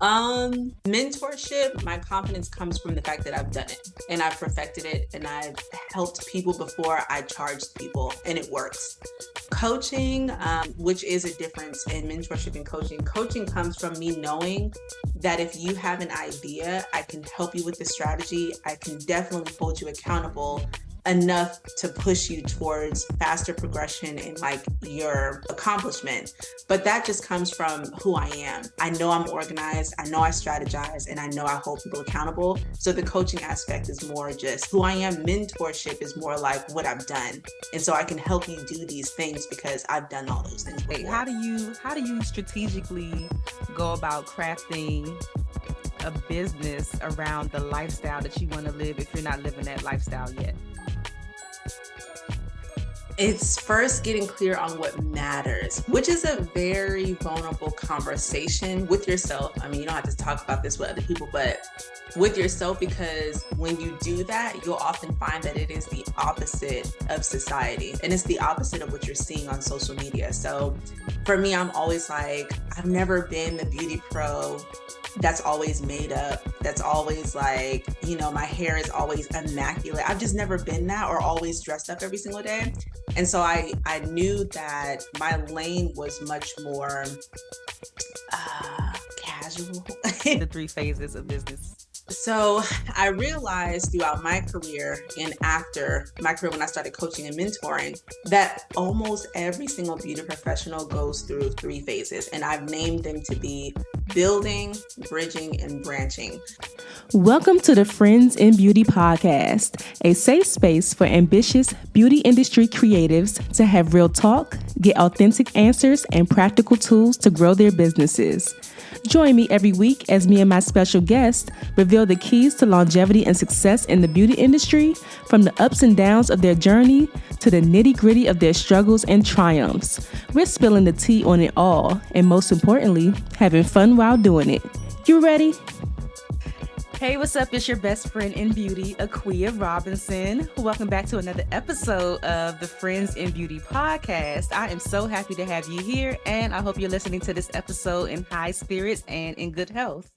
Mentorship, my confidence comes from the fact that I've done it and I've perfected it and I've helped people before I charged people and it works. Coaching, which is a difference in mentorship and coaching. Coaching comes from me knowing that if you have an idea, I can help you with the strategy. I can definitely hold you accountable enough to push you towards faster progression and like your accomplishment. But that just comes from who I am. I know I'm organized, I know I strategize, and I know I hold people accountable. So the coaching aspect is more just who I am. Mentorship is more like what I've done. And so I can help you do these things because I've done all those things Wait, before. how do you strategically go about crafting a business around the lifestyle that you want to live if you're not living that lifestyle yet? It's first getting clear on what matters, which is a very vulnerable conversation with yourself. I mean, you don't have to talk about this with other people, but with yourself, because when you do that, you'll often find that it is the opposite of society and it's the opposite of what you're seeing on social media. So for me, I'm always like, I've never been the beauty pro that's always made up, that's always like, my hair is always immaculate. I've just never been that or always dressed up every single day. And so I knew that my lane was much more casual. The three phases of business. So I realized throughout my career and after my career when I started coaching and mentoring that almost every single beauty professional goes through three phases. And I've named them to be building, bridging, and branching. Welcome to the Friends in Beauty podcast, a safe space for ambitious beauty industry creatives to have real talk, get authentic answers, and practical tools to grow their businesses. Join me every week as me and my special guest reveal the keys to longevity and success in the beauty industry, from the ups and downs of their journey to the nitty-gritty of their struggles and triumphs. We're spilling the tea on it all, and most importantly, having fun while doing it. You ready? Hey, what's up? It's your best friend in beauty, Aquia Robinson. Welcome back to another episode of the Friends in Beauty podcast. I am so happy to have you here, and I hope you're listening to this episode in high spirits and in good health.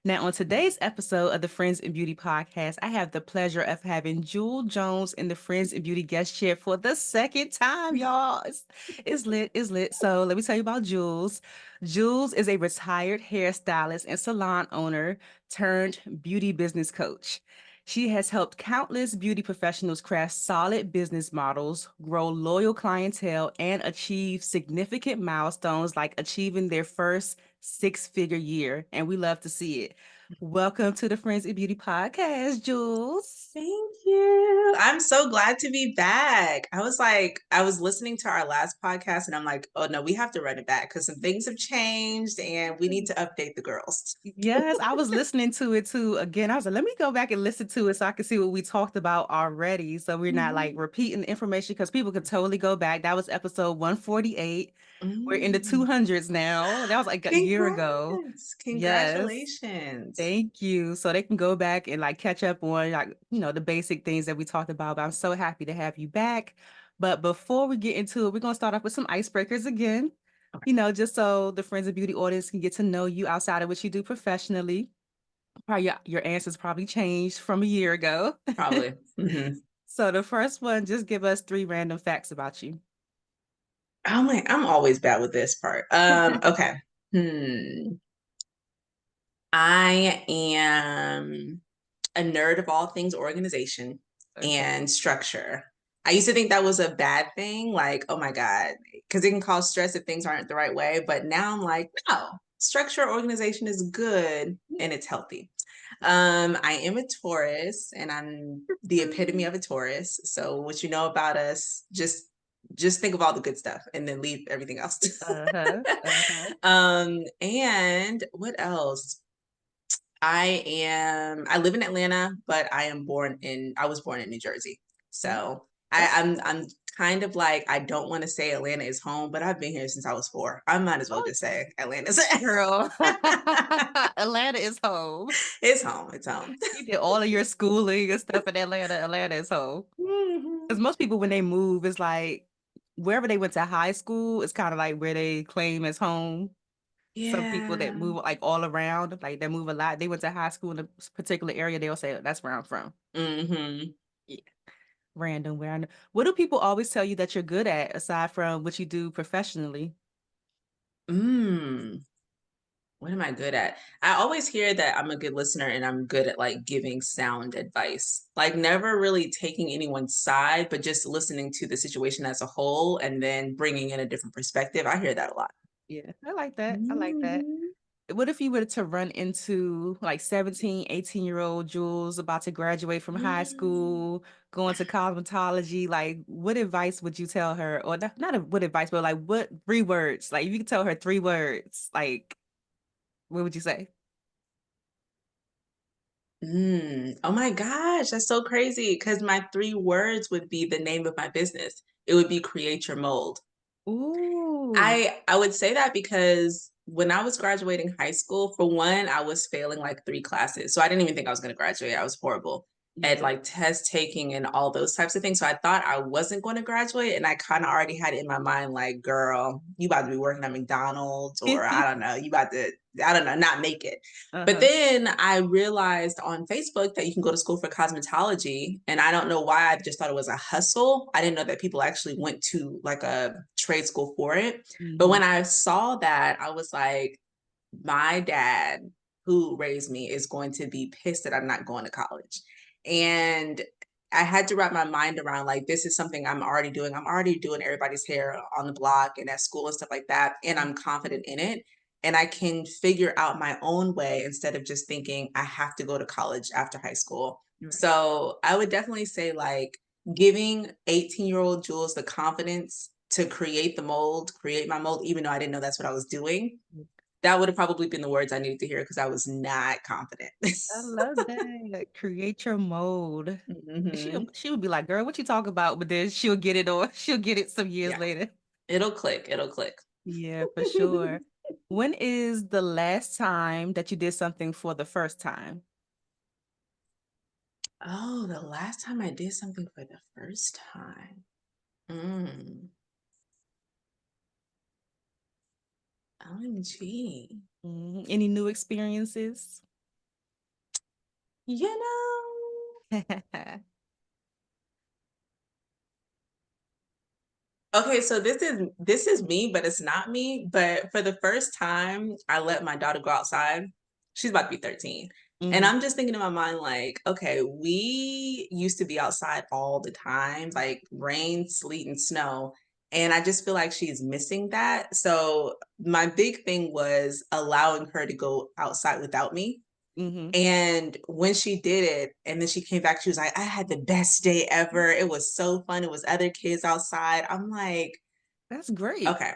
Now, on today's episode of the Friends in Beauty podcast, I have the pleasure of having Jewel Jones in the Friends in Beauty guest chair for the second time, y'all. It's lit, it's lit. So let me tell you about Jules. Jules is a retired hairstylist and salon owner turned beauty business coach. She has helped countless beauty professionals craft solid business models, grow loyal clientele, and achieve significant milestones like achieving their first six-figure year. And we love to see it. Welcome to the Friends in Beauty podcast, Jules. Thank you. I'm so glad to be back. I was listening to our last podcast and I'm like, oh no, we have to run it back because some things have changed and we need to update the girls. Yes, I was listening to it too. Again, I was like, let me go back and listen to it so I can see what we talked about already. So we're not like repeating the information because people could totally go back. That was episode 148. We're in the Mm. 200s now. That was like a year ago. Congrats. Yes. Congratulations. Thank you. So they can go back and like catch up on like, the basic things that we talked about. But I'm so happy to have you back. But before we get into it, we're going to start off with some icebreakers again, just so the Friends of Beauty audience can get to know you outside of what you do professionally. Probably your answers probably changed from a year ago. Probably. So the first one, just give us 3 random facts about you. Oh my, I'm always bad with this part. Okay. I am a nerd of all things organization and structure. I used to think that was a bad thing, like, oh my God, because it can cause stress if things aren't the right way. But now I'm like, no, structure organization is good and it's healthy. I am a Taurus and I'm the epitome of a Taurus. So what you know about us, just think of all the good stuff and then leave everything else. And what else? I live in Atlanta, but I was born in New Jersey. So I'm kind of like, I don't want to say Atlanta is home, but I've been here since I was 4. I might as well just say Atlanta's Girl. Atlanta is home. It's home. It's home. You did all of your schooling and stuff in Atlanta. Atlanta is home. Because most people, when they move, it's like wherever they went to high school, it's kind of like where they claim as home. some people that Yeah. move like all around, like they move a lot. They went to high school in a particular area. They'll say, that's where I'm from. Mm-hmm. Yeah. Random. What do people always tell you that you're good at aside from what you do professionally? Mm. What am I good at? I always hear that I'm a good listener and I'm good at like giving sound advice. Like never really taking anyone's side, but just listening to the situation as a whole and then bringing in a different perspective. I hear that a lot. Yeah, I like that. I like that. Mhm. What if you were to run into like 17, 18-year-old Jules about to graduate from high school, going to cosmetology? Like, what advice would you tell her? Or what advice, but like what 3 words? Like, if you could tell her 3 words, like, what would you say? Oh my gosh, that's so crazy. Because my 3 words would be the name of my business. It would be create your mold. Ooh. I would say that because when I was graduating high school, for one, I was failing like 3 classes. So I didn't even think I was going to graduate. I was horrible at Yeah. like test taking and all those types of things. So I thought I wasn't going to graduate. And I kind of already had it in my mind, like, girl, you about to be working at McDonald's or I don't know, you about to, I don't know, not make it. But Uh-huh. then I realized on Facebook that you can go to school for cosmetology. And I don't know why. I just thought it was a hustle. I didn't know that people actually went to like a trade school for it. But Hmm. when I saw that, I was like, my dad, who raised me, is going to be pissed that I'm not going to college. And I had to wrap my mind around like, this is something I'm already doing. I'm already doing everybody's hair on the block and at school and stuff like that. And I'm confident in it. And I can figure out my own way instead of just thinking I have to go to college after high school. Right. So I would definitely say, like, giving 18-year-old Jules the confidence to create the mold, create my mold, even though I didn't know that's what I was doing. That would have probably been the words I needed to hear because I was not confident. I love that. Create your mode. Hmm. She would be like, girl, what you talk about? But then she'll get it or she'll get it some years Yeah, later. it'll click. It'll click. Yeah, for sure. When is the last time that you did something for the first time? Oh, the last time I did something for the first time. Mm. OMG. Any new experiences? You know, okay, so this is me, but it's not me. But for the first time, I let my daughter go outside. She's about to be 13. And Hmm. I'm just thinking in my mind, like, okay, we used to be outside all the time, like rain, sleet, and snow. And I just feel like she's missing that. So my big thing was allowing her to go outside without me. Hmm. And when she did it, and then she came back, she was like, I had the best day ever. It was so fun. It was other kids outside. I'm like, That's great. okay,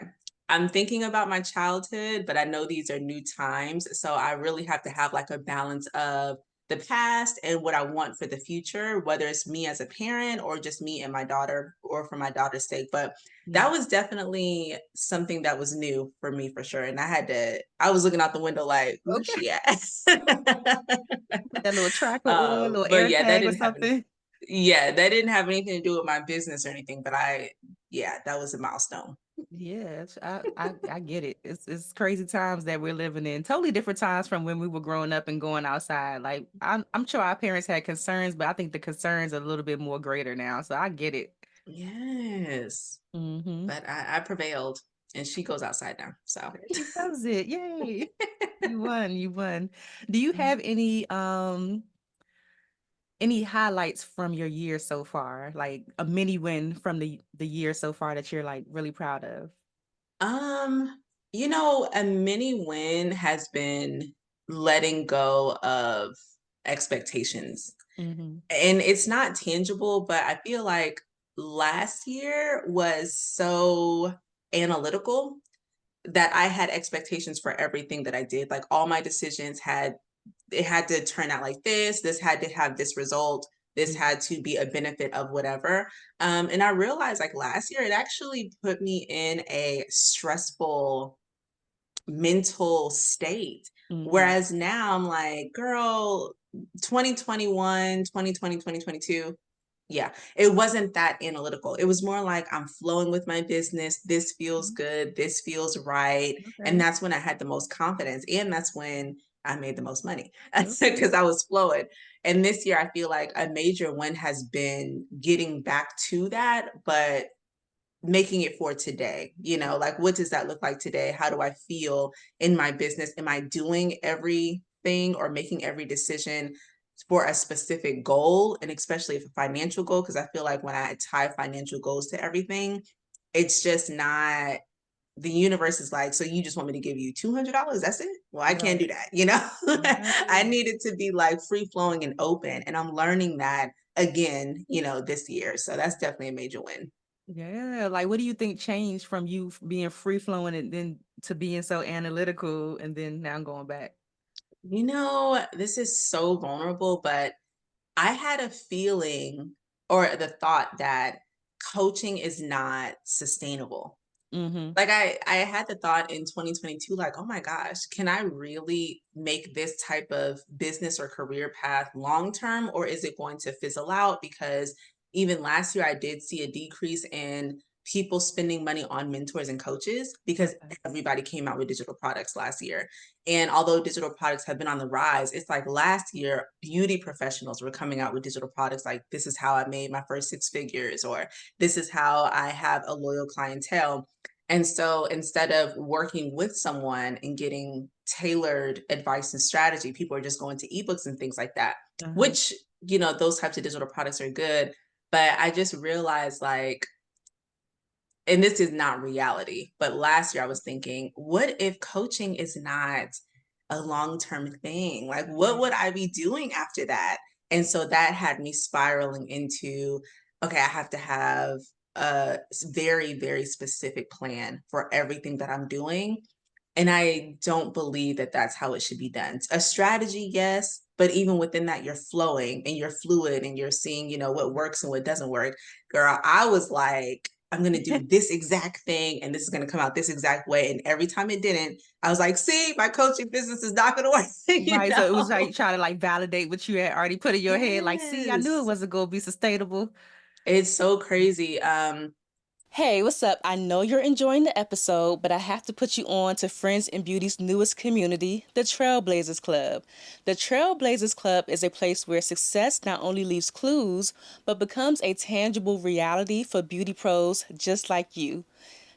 I'm thinking about my childhood, but I know these are new times. So I really have to have like a balance of the past and what I want for the future, whether it's me as a parent or just me and my daughter or for my daughter's sake. But that Yeah. was definitely something that was new for me for sure. And I was looking out the window like, where's Okay. she at? Put that little tracker on, little But air yeah, that tag or didn't have any, something. yeah, that didn't have anything to do with my business or anything. But yeah, that was a milestone. Yes, I get it. It's crazy times that we're living in. Totally different times from when we were growing up and going outside. Like I'm sure our parents had concerns, but I think the concerns are a little bit more greater now. So I get it. Yes. Mm-hmm. But I prevailed and she goes outside now. So She does it. Yay. You won. You won. Do you have any highlights from your year so far? Like a mini win from the year so far that you're like really proud of? um, a mini win has been letting go of expectations. Mm-hmm. And it's not tangible, but I feel like last year was so analytical that I had expectations for everything that I did. Like all my decisions had to turn out like this had to have this result, this had to be a benefit of whatever. And I realized like last year, it actually put me in a stressful mental state. Mm-hmm. Whereas now I'm like, girl, 2021, 2020, 2022. Yeah, it wasn't that analytical. It was more like I'm flowing with my business. This feels Mhm. good. This feels right. And Okay. that's when I had the most confidence. And that's when I made the most money Okay. because I was flowing. And this year, I feel like a major win has been getting back to that, but making it for today. Like, what does that look like today? How do I feel in my business? Am I doing everything or making every decision for a specific goal? And especially if a financial goal, because I feel like when I tie financial goals to everything, it's just not, the universe is like, so you just want me to give you $200? That's it? Well, I can't Right. do that. I Right. need it to be like free flowing and open. And I'm learning that again, this year. So that's definitely a major win. Yeah. Like, what do you think changed from you being free flowing and then to being so analytical and then now going back? This is so vulnerable, but I had a feeling or the thought that coaching is not sustainable. Mm-hmm. Like I had the thought in 2022, like, oh my gosh, can I really make this type of business or career path long term, or is it going to fizzle out? Because even last year, I did see a decrease in people spending money on mentors and coaches because Okay. everybody came out with digital products last year. And although digital products have been on the rise, it's like last year, beauty professionals were coming out with digital products like, this is how I made my first six figures, or this is how I have a loyal clientele. And so instead of working with someone and getting tailored advice and strategy, people are just going to ebooks and things like that, Uh-huh. which, those types of digital products are good. But I just realized, like, and this is not reality, but last year I was thinking, what if coaching is not a long-term thing? Like, what would I be doing after that? And so that had me spiraling into, okay, I have to have a very, very specific plan for everything that I'm doing. And I don't believe that that's how it should be done. A strategy, yes, but even within that, you're flowing and you're fluid and you're seeing, what works and what doesn't work. Girl, I was like, I'm going to do this exact thing and this is going to come out this exact way. And every time it didn't, I was like, see, my coaching business is not going to work, Right. So it was like trying to like validate what you had already put in your head. Like, see, I knew it Yes. wasn't going to be sustainable. It's so crazy. Hey, what's up? I know you're enjoying the episode, but I have to put you on to Friends in Beauty's newest community, the Trailblazers Club. The Trailblazers Club is a place where success not only leaves clues, but becomes a tangible reality for beauty pros just like you.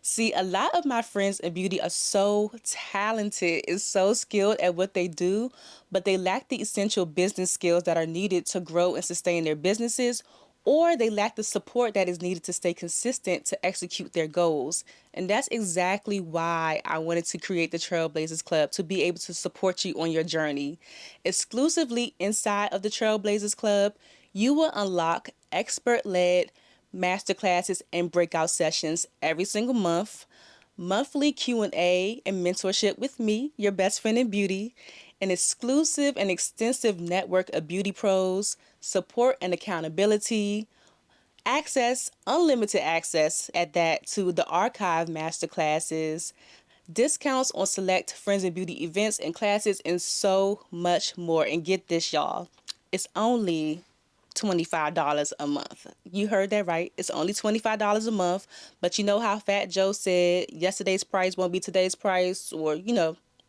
See, a lot of my friends in beauty are so talented and so skilled at what they do, but they lack the essential business skills that are needed to grow and sustain their businesses, or they lack the support that is needed to stay consistent to execute their goals. And that's exactly why I wanted to create the Trailblazers Club to be able to support you on your journey. Exclusively inside of the Trailblazers Club, you will unlock expert led masterclasses and breakout sessions every single month, monthly Q&A and mentorship with me, your best friend in beauty, an exclusive and extensive network of beauty pros, support and accountability, unlimited access at that to the archive masterclasses, discounts on select Friends in Beauty events and classes, and so much more. And get this, y'all, it's only $25 a month. You heard that right. It's only $25 a month. But you know how Fat Joe said yesterday's price won't be today's price, or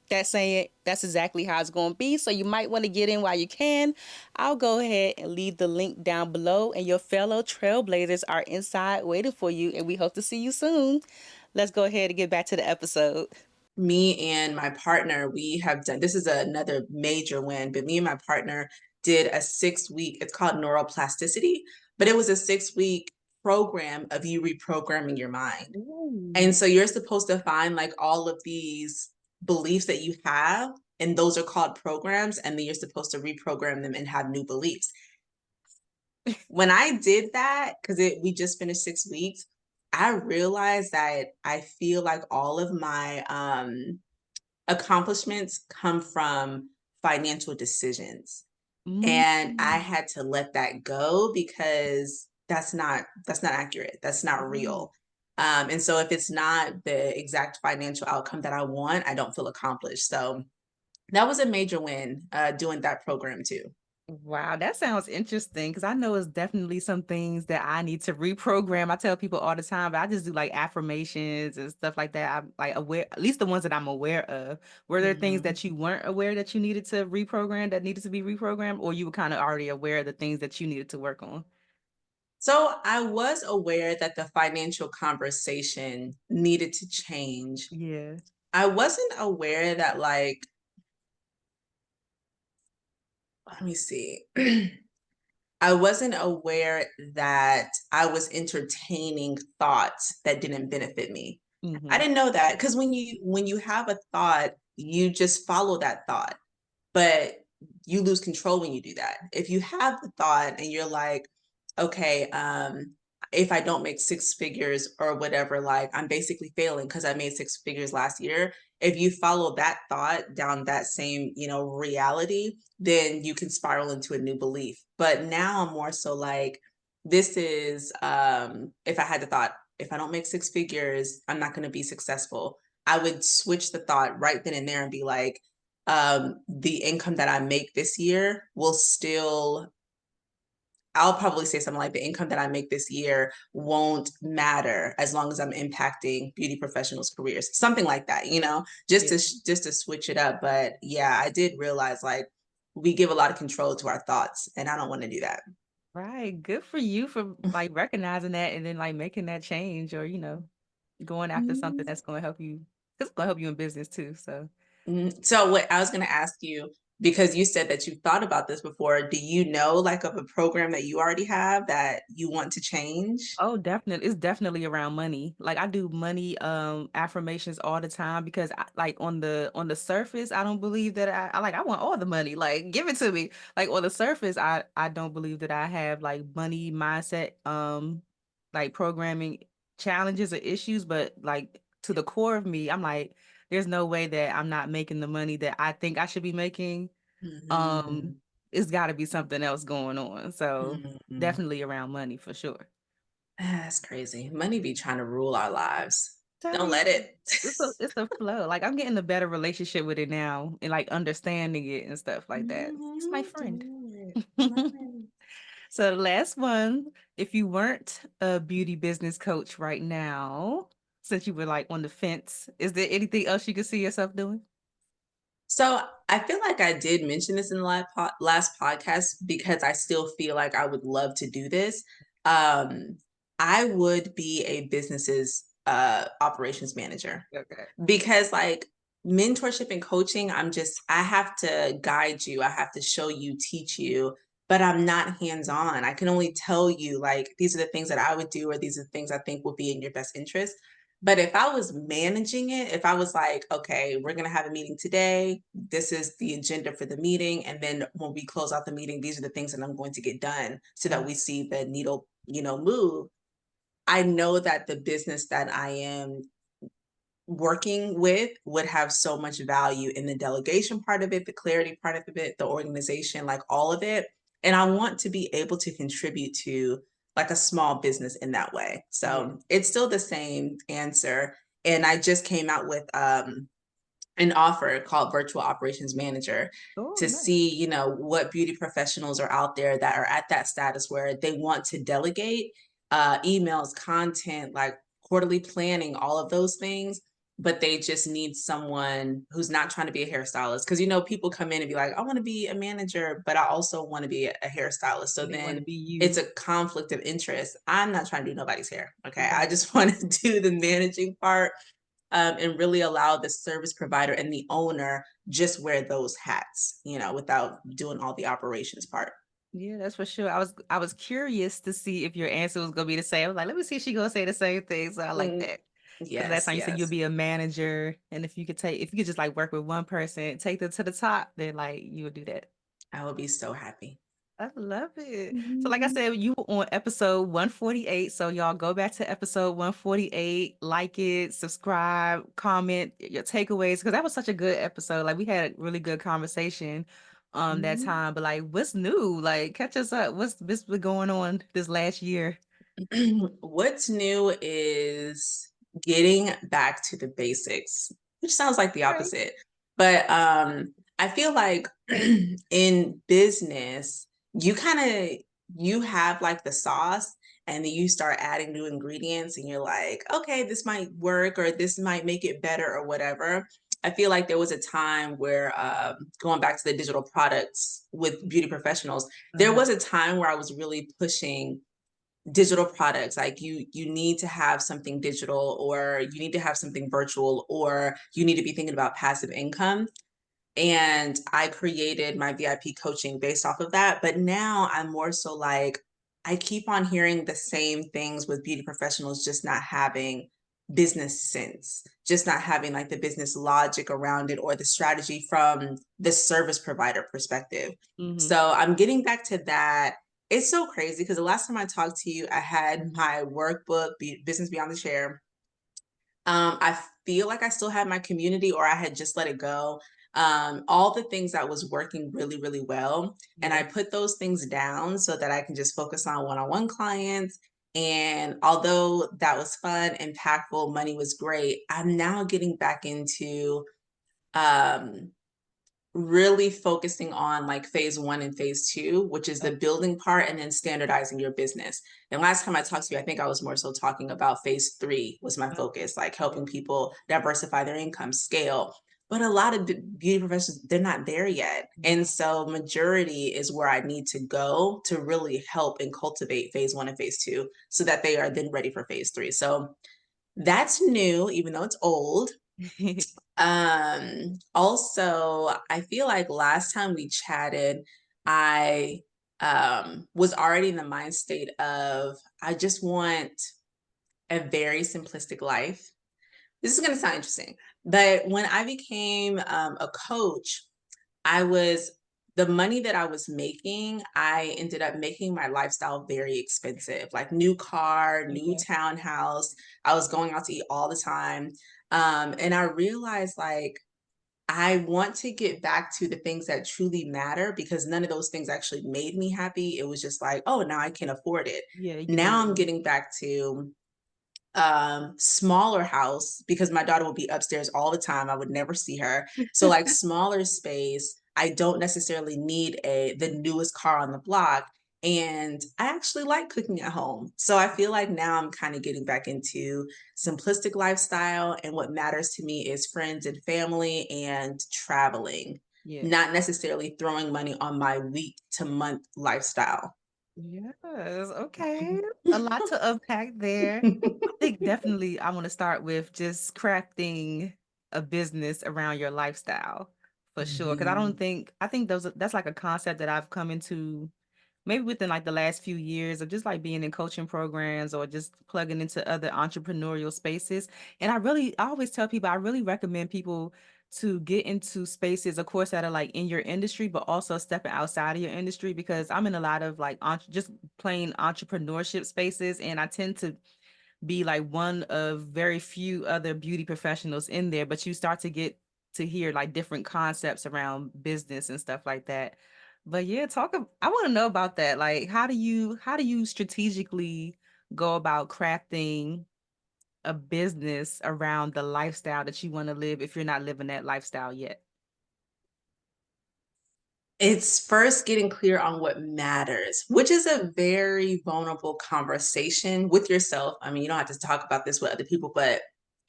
that saying, that's exactly how it's going to be. So you might want to get in while you can. I'll go ahead and leave the link down below, and your fellow trailblazers are inside waiting for you, and we hope to see you soon. Let's go ahead and get back to the episode. Me and my partner, we have done, this is another major win, but me and my partner did a 6 week, it's called neuroplasticity, but it was a 6 week program of you reprogramming your mind. And Ooh. so you're supposed to find like all of these beliefs that you have, and those are called programs, and then you're supposed to reprogram them and have new beliefs. When I did that, because we just finished 6 weeks, I realized that I feel like all of my accomplishments come from financial decisions. And I Mm. had to let that go because that's not accurate. That's not Right. real. And so if it's not the exact financial outcome that I want, I don't feel accomplished. So that was a major win, doing that program too. Wow, that sounds interesting because I know it's definitely some things that I need to reprogram. I tell people all the time, but I just do like affirmations and stuff like that. I'm like aware, at least the ones that I'm aware of. Were there things Mhm. that you weren't aware that you needed to reprogram that needed to be reprogrammed, or you were kind of already aware of the things that you needed to work on? So I was aware that the financial conversation needed to change. Yeah. I wasn't aware that, like, let me see. I wasn't aware that I was entertaining thoughts that didn't benefit me. I Mm-hmm. didn't know that because when you have a thought, you just follow that thought, but you lose control when you do that. If you have the thought and you're like, okay, if I don't make six figures or whatever, like I'm basically failing because I made six figures last year. If you follow that thought down that same, reality, then you can spiral into a new belief. But now I'm more so like, this is if I had the thought, if I don't make six figures, I'm not going to be successful. I would switch the thought right then and there and be like, the income that I make this year will still, I'll probably say something like the income that I make this year won't matter as long as I'm impacting beauty professionals' careers, something like that, just to Yeah. just to switch it up. But yeah, I did realize like we give a lot of control to our thoughts, and I don't want to do that. Right. Good for you for like recognizing that and then like making that change or, going after something that's going to help you. It's going to help you in business too. So. So what I was going to ask you, because you said that you thought about this before, do you know like of a program that you already have that you want to change? Oh, definitely. It's definitely around money. Like I do money affirmations all the time because like on the surface, I don't believe that I want all the money. Like give it to me. Like on the surface, I don't believe that I have like money mindset like programming challenges or issues, but like to the core of me, I'm like there's no way that I'm not making the money that I think I should be making. Um Mhm. it's got to be something else going on. So Mhm. definitely around money for sure. That's crazy. Money be trying to rule our lives. Tell Don't you, let it. it's a flow. Like I'm getting a better relationship with it now and like understanding it and stuff like that. It's my Mhm. friend. Don't let it. Love it. So the last one, if you weren't a beauty business coach right now, since you were like on the fence, is there anything else you could see yourself doing? So I feel like I did mention this in the last podcast because I still feel like I would love to do this. Um, I would be a business's operations manager. Okay. Because like mentorship and coaching, I have to guide you, I have to show you, teach you, but I'm not hands-on. I can only tell you like these are the things that I would do, or these are the things I think will be in your best interest. But if I was managing it, if I was like, okay, we're gonna have a meeting today, this is the agenda for the meeting, and then when we close out the meeting, these are the things that I'm going to get done so that Mm, we see the needle, move. I know that the business that I am working with would have so much value in the delegation part of it, the clarity part of it, the organization, like all of it. And I want to be able to contribute to like a small business in that way. yeah. So it's still the same answer. And I just came out with an offer called virtual operations manager Oh, to nice. see, what beauty professionals are out there that are at that status where they want to delegate emails, content, like quarterly planning, all of those things. But they just need someone who's not trying to be a hairstylist. Because, people come in and be like, I want to be a manager, but I also want to be a hairstylist. So They want to then be it's you. a conflict of interest. I'm not trying to do nobody's hair. Okay. I Right. just want to do the managing part, and really allow the service provider and the owner just wear those hats, without doing all the operations part. Yeah, that's for sure. I was curious to see if your answer was gonna be the same. I was like, let me see if she gonna say the same thing. So I like Mm, that. Because last yes, time you said you'll yes. be a manager, and if you could just like work with one person, take them to the top, then like you would do that. I will be so happy. I love it. So like I Mhm. said, you were on episode 148. So y'all go back to episode 148, like it, subscribe, comment your takeaways, because that was such a good episode. Like we had a really good conversation that Mhm. time. But like what's new? Like catch us up. What's been going on this last year? What's new is getting back to the basics, which sounds like the Right. opposite. But I feel like in business, you have like the sauce and then you start adding new ingredients and you're like, okay, this might work or this might make it better or whatever. I feel like there was a time where going back to the digital products with beauty professionals, there was a time where I was really pushing digital products. Like you need to have something digital, or you need to have something virtual, or you need to be thinking about passive income. And I created my VIP coaching based off of that. But now I'm more so like, I keep on hearing the same things with beauty professionals, just not having business sense, just not having like the business logic around it or the strategy from the service provider perspective. Mm-hmm. So I'm getting back to that. It's so crazy because the last time I talked to you, I had my workbook, Business Beyond the Chair. I feel like I still had my community, or I had just let it go. All the things that was working really, really well. And I put those things down so that I can just focus on one-on-one clients. And although that was fun, impactful, money was great, I'm now getting back into um, really focusing on like phase one and phase two, which is the building part and then standardizing your business. And last time I talked to you, I think I was more so talking about phase three was my focus, like helping people diversify their income, scale. But a lot of beauty professionals, they're not there yet. And so majority is where I need to go to really help and cultivate phase one and phase two so that they are then ready for phase three. So that's new, even though it's old. Also, I feel like last time we chatted, I was already in the mind state of I just want a very simplistic life. This is going to sound interesting, but when I became a coach, I was the money that I was making, I ended up making my lifestyle very expensive, like new car, new townhouse. I was going out to eat all the time. And I realized like I want to get back to the things that truly matter because none of those things actually made me happy. It was just like, oh, now I can afford it. Yeah, you get Now I'm the getting back to smaller house because my daughter would be upstairs all the time. I would never see her. So like smaller space. I don't necessarily need the newest car on the block. And I actually like cooking at home. So I feel like now I'm kind of getting back into simplistic lifestyle. And what matters to me is friends and family and traveling, yeah. not necessarily throwing money on my week to month lifestyle. Yes, okay. A lot to unpack there. I think definitely I want to start with just crafting a business around your lifestyle for sure. Because Mhm. I think that's like a concept that I've come into maybe within like the last few years of just like being in coaching programs or just plugging into other entrepreneurial spaces. And I always tell people, I really recommend people to get into spaces, of course, that are like in your industry, but also stepping outside of your industry because I'm in a lot of like just plain entrepreneurship spaces. And I tend to be like one of very few other beauty professionals in there, but you start to get to hear like different concepts around business and stuff like that. But yeah, I want to know about that. Like how do you strategically go about crafting a business around the lifestyle that you want to live if you're not living that lifestyle yet? It's first getting clear on what matters, which is a very vulnerable conversation with yourself. I mean, you don't have to talk about this with other people, but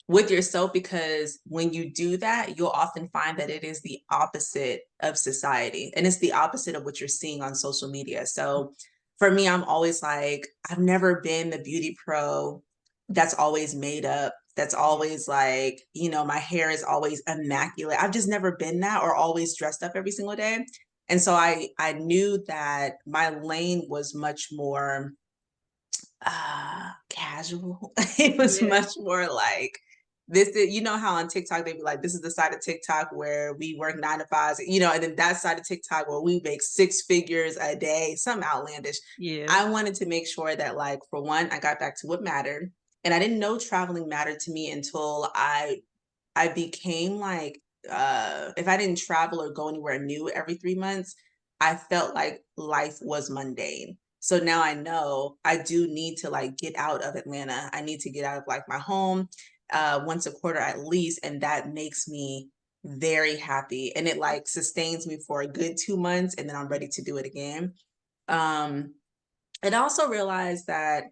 with yourself, because when you do that, you'll often find that it is the opposite of society and it's the opposite of what you're seeing on social media. So for me, I'm always like, I've never been the beauty pro that's always made up, that's always like, my hair is always immaculate. I've just never been that or always dressed up every single day. And so I knew that my lane was much more casual. It was Yeah. much more like this is, how on TikTok they be like, this is the side of TikTok where we work 9 to 5s, and then that side of TikTok where we make 6 figures a day, something outlandish. Yeah. I wanted to make sure that, like, for one, I got back to what mattered. And I didn't know traveling mattered to me until I became like, if I didn't travel or go anywhere new every 3 months, I felt like life was mundane. So now I know I do need to like get out of Atlanta. I need to get out of like my home once a quarter at least. And that makes me very happy, and it like sustains me for a good 2 months, and then I'm ready to do it again. Um, and I also realized that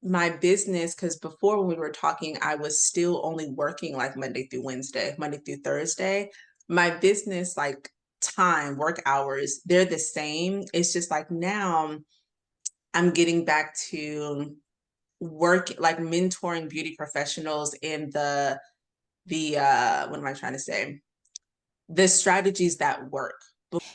my business, because before when we were talking, I was still only working like Monday through Wednesday, Monday through Thursday. My business, like time, work hours, they're the same. It's just like now I'm getting back to work, like mentoring beauty professionals in the what am I trying to say? The strategies that work.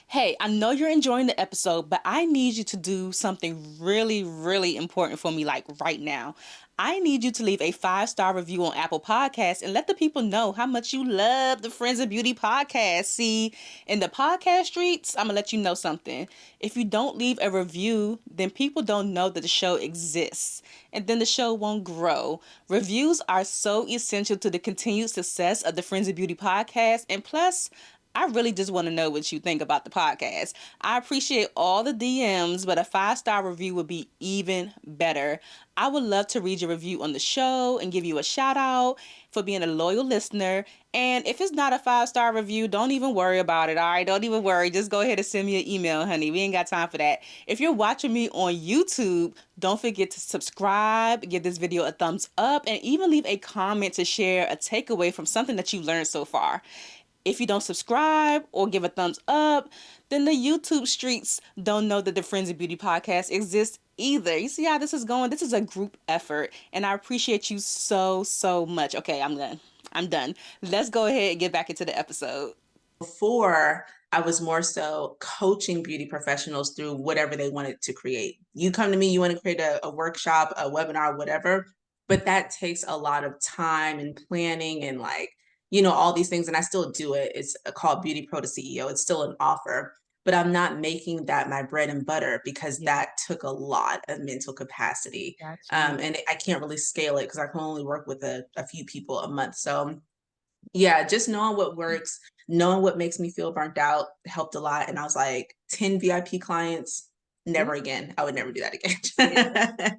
Hey, I know you're enjoying the episode, but I need you to do something really, really important for me, like right now. I need you to leave a 5-star review on Apple Podcasts and let the people know how much you love the Friends of Beauty podcast. See, in the podcast streets, I'm going to let you know something. If you don't leave a review, then people don't know that the show exists, and then the show won't grow. Reviews are so essential to the continued success of the Friends of Beauty podcast, and plus, I really just want to know what you think about the podcast. I appreciate all the DMs, but a 5-star review would be even better. I would love to read your review on the show and give you a shout out for being a loyal listener. And if it's not a 5-star review, don't even worry about it. All right, don't even worry. Just go ahead and send me an email, honey. We ain't got time for that. If you're watching me on YouTube, don't forget to subscribe, give this video a thumbs up, and even leave a comment to share a takeaway from something that you learned so far. If you don't subscribe or give a thumbs up, then the YouTube streets don't know that the Friends of Beauty podcast exists either. You see how this is going? This is a group effort, and I appreciate you so, so much. Okay, I'm done. I'm done. Let's go ahead and get back into the episode. Before, I was more so coaching beauty professionals through whatever they wanted to create. You come to me, you want to create a workshop, a webinar, whatever, but that takes a lot of time and planning and like, all these things. And I still do it. It's called Beauty Pro to CEO. It's still an offer, but I'm not making that my bread and butter because Yeah, that took a lot of mental capacity. got you. And I can't really scale it because I can only work with a few people a month. So yeah, just knowing what works, knowing what makes me feel burnt out helped a lot. And I was like, 10 VIP clients, Yeah. never again. I would never do that Yeah.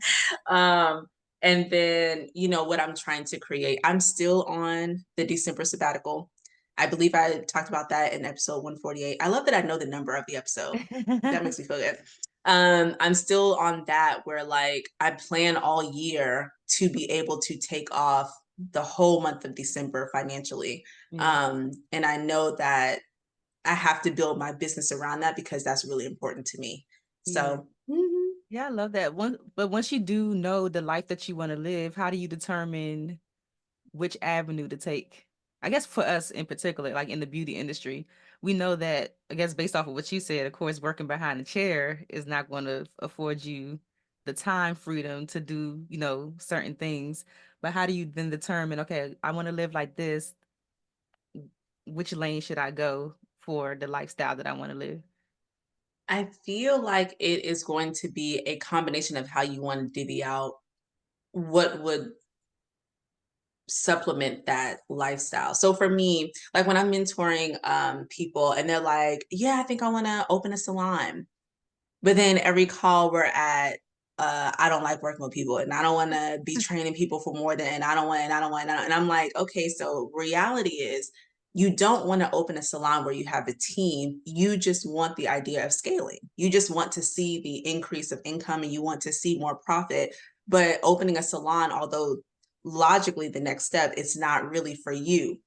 again. And then, what I'm trying to create. I'm still on the December sabbatical. I believe I talked about that in episode 148. I love that I know the number of the episode. That makes me feel good. I'm still on that where like I plan all year to be able to take off the whole month of December financially. Yeah. And I know that I have to build my business around that because that's really important to me. Yeah. So, Yeah, I love that. But once you do know the life that you want to live, how do you determine which avenue to take? I guess for us in particular, like in the beauty industry, we know that, I guess based off of what you said, of course, working behind a chair is not going to afford you the time freedom to do, certain things. But how do you then determine, okay, I want to live like this, which lane should I go for the lifestyle that I want to live? I feel like it is going to be a combination of how you want to divvy out what would supplement that lifestyle. So for me, like when I'm mentoring people and they're like, yeah, I think I want to open a salon. But then every call we're at, I don't like working with people and I don't want to be training people for more than, and I don't want, and I don't want, and I'm like, okay, so reality is you don't want to open a salon where you have a team. You just want the idea of scaling. You just want to see the increase of income and you want to see more profit. But opening a salon, although logically the next step, it's not really for you.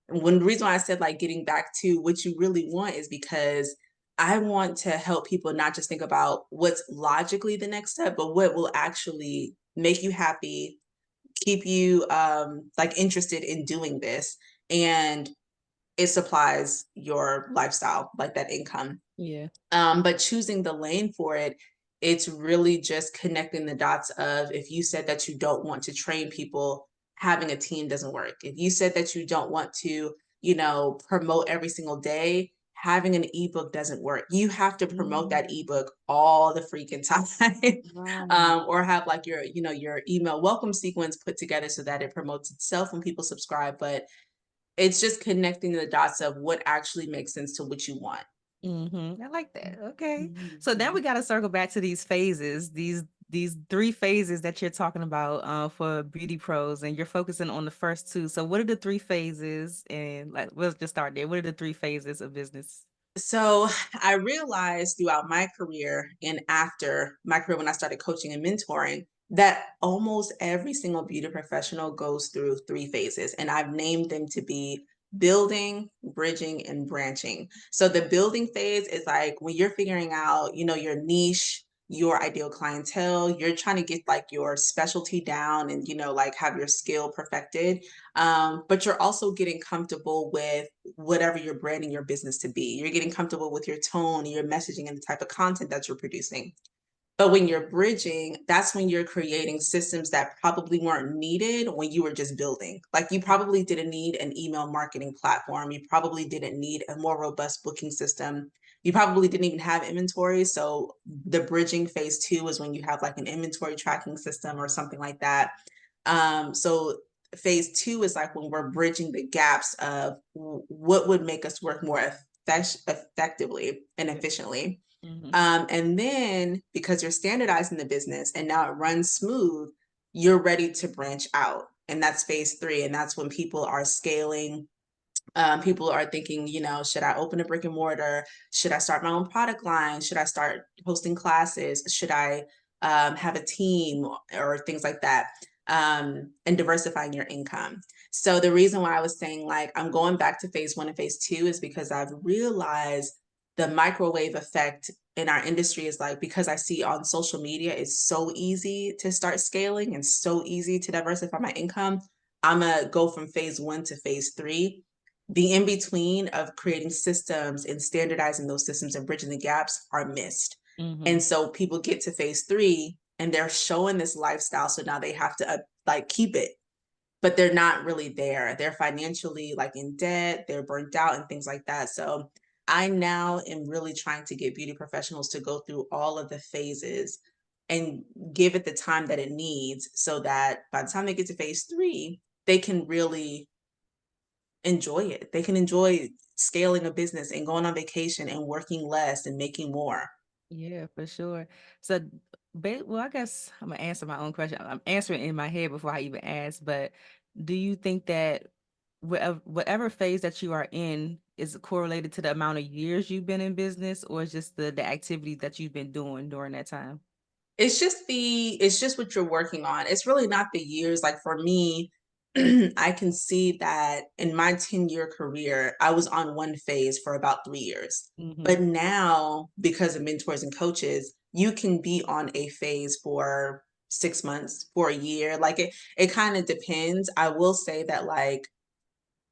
When the reason why I said like getting back to what you really want is because I want to help people not just think about what's logically the next step, but what will actually make you happy, keep you like interested in doing this, and it supplies your lifestyle, like that income. Yeah. But choosing the lane for it, it's really just connecting the dots of if you said that you don't want to train people, having a team doesn't work. If you said that you don't want to, promote every single day, having an ebook doesn't work. You have to promote that ebook all the freaking time. Right. Or have like your email welcome sequence put together so that it promotes itself when people subscribe. But it's just connecting the dots of what actually makes sense to what you want. I like that. Okay. So then we Mhm. got to circle back to these phases, these these three phases that you're talking about for beauty pros, and you're focusing on the first two. So what are the three phases? And like, we'll just start there. What are the three phases of business? So I realized throughout my career and after my career when I started coaching and mentoring that almost every single beauty professional goes through three phases, and I've named them to be building, bridging, and branching. So the building phase is like when you're figuring out, your niche, your ideal clientele, you're trying to get like your specialty down and, like have your skill perfected. But you're also getting comfortable with whatever you're branding your business to be. You're getting comfortable with your tone, your messaging, and the type of content that you're producing. But when you're bridging, that's when you're creating systems that probably weren't needed when you were just building. Like you probably didn't need an email marketing platform. You probably didn't need a more robust booking system. You probably didn't even have inventory. So the bridging phase two is when you have like an inventory tracking system or something like that. So phase two is like when we're bridging the gaps of what would make us work more effectively and efficiently. Mm-hmm. And then because you're standardizing the business and now it runs smooth, you're ready to branch out. And that's phase three. And that's when people are scaling. People are thinking, should I open a brick and mortar? Should I start my own product line? Should I start hosting classes? Should I have a team or things like that? And diversifying your income. So the reason why I was saying like I'm going back to phase one and phase two is because I've realized the microwave effect in our industry is like because I see on social media it's so easy to start scaling and so easy to diversify my income. I'm gonna go from phase one to phase three. The in between of creating systems and standardizing those systems and bridging the gaps are missed. Mm-hmm. And so people get to phase three and they're showing this lifestyle. So now they have to like keep it, but they're not really there. They're financially like in debt, they're burnt out and things like that. So I now am really trying to get beauty professionals to go through all of the phases and give it the time that it needs so that by the time they get to phase three, they can really enjoy it. They can enjoy scaling a business and going on vacation and working less and making more. Yeah, for sure. So, well, I guess I'm gonna answer my own question. I'm answering in my head before I even ask, but do you think that whatever phase that you are in is correlated to the amount of years you've been in business, or is just the activity that you've been doing during that time? It's just what you're working on. It's really not the years. Like for me, I can see that in my 10-year career, I was on one phase for about 3 years. Mm-hmm. But now, because of mentors and coaches, you can be on a phase for 6 months, for a year. Like it kind of depends. I will say that like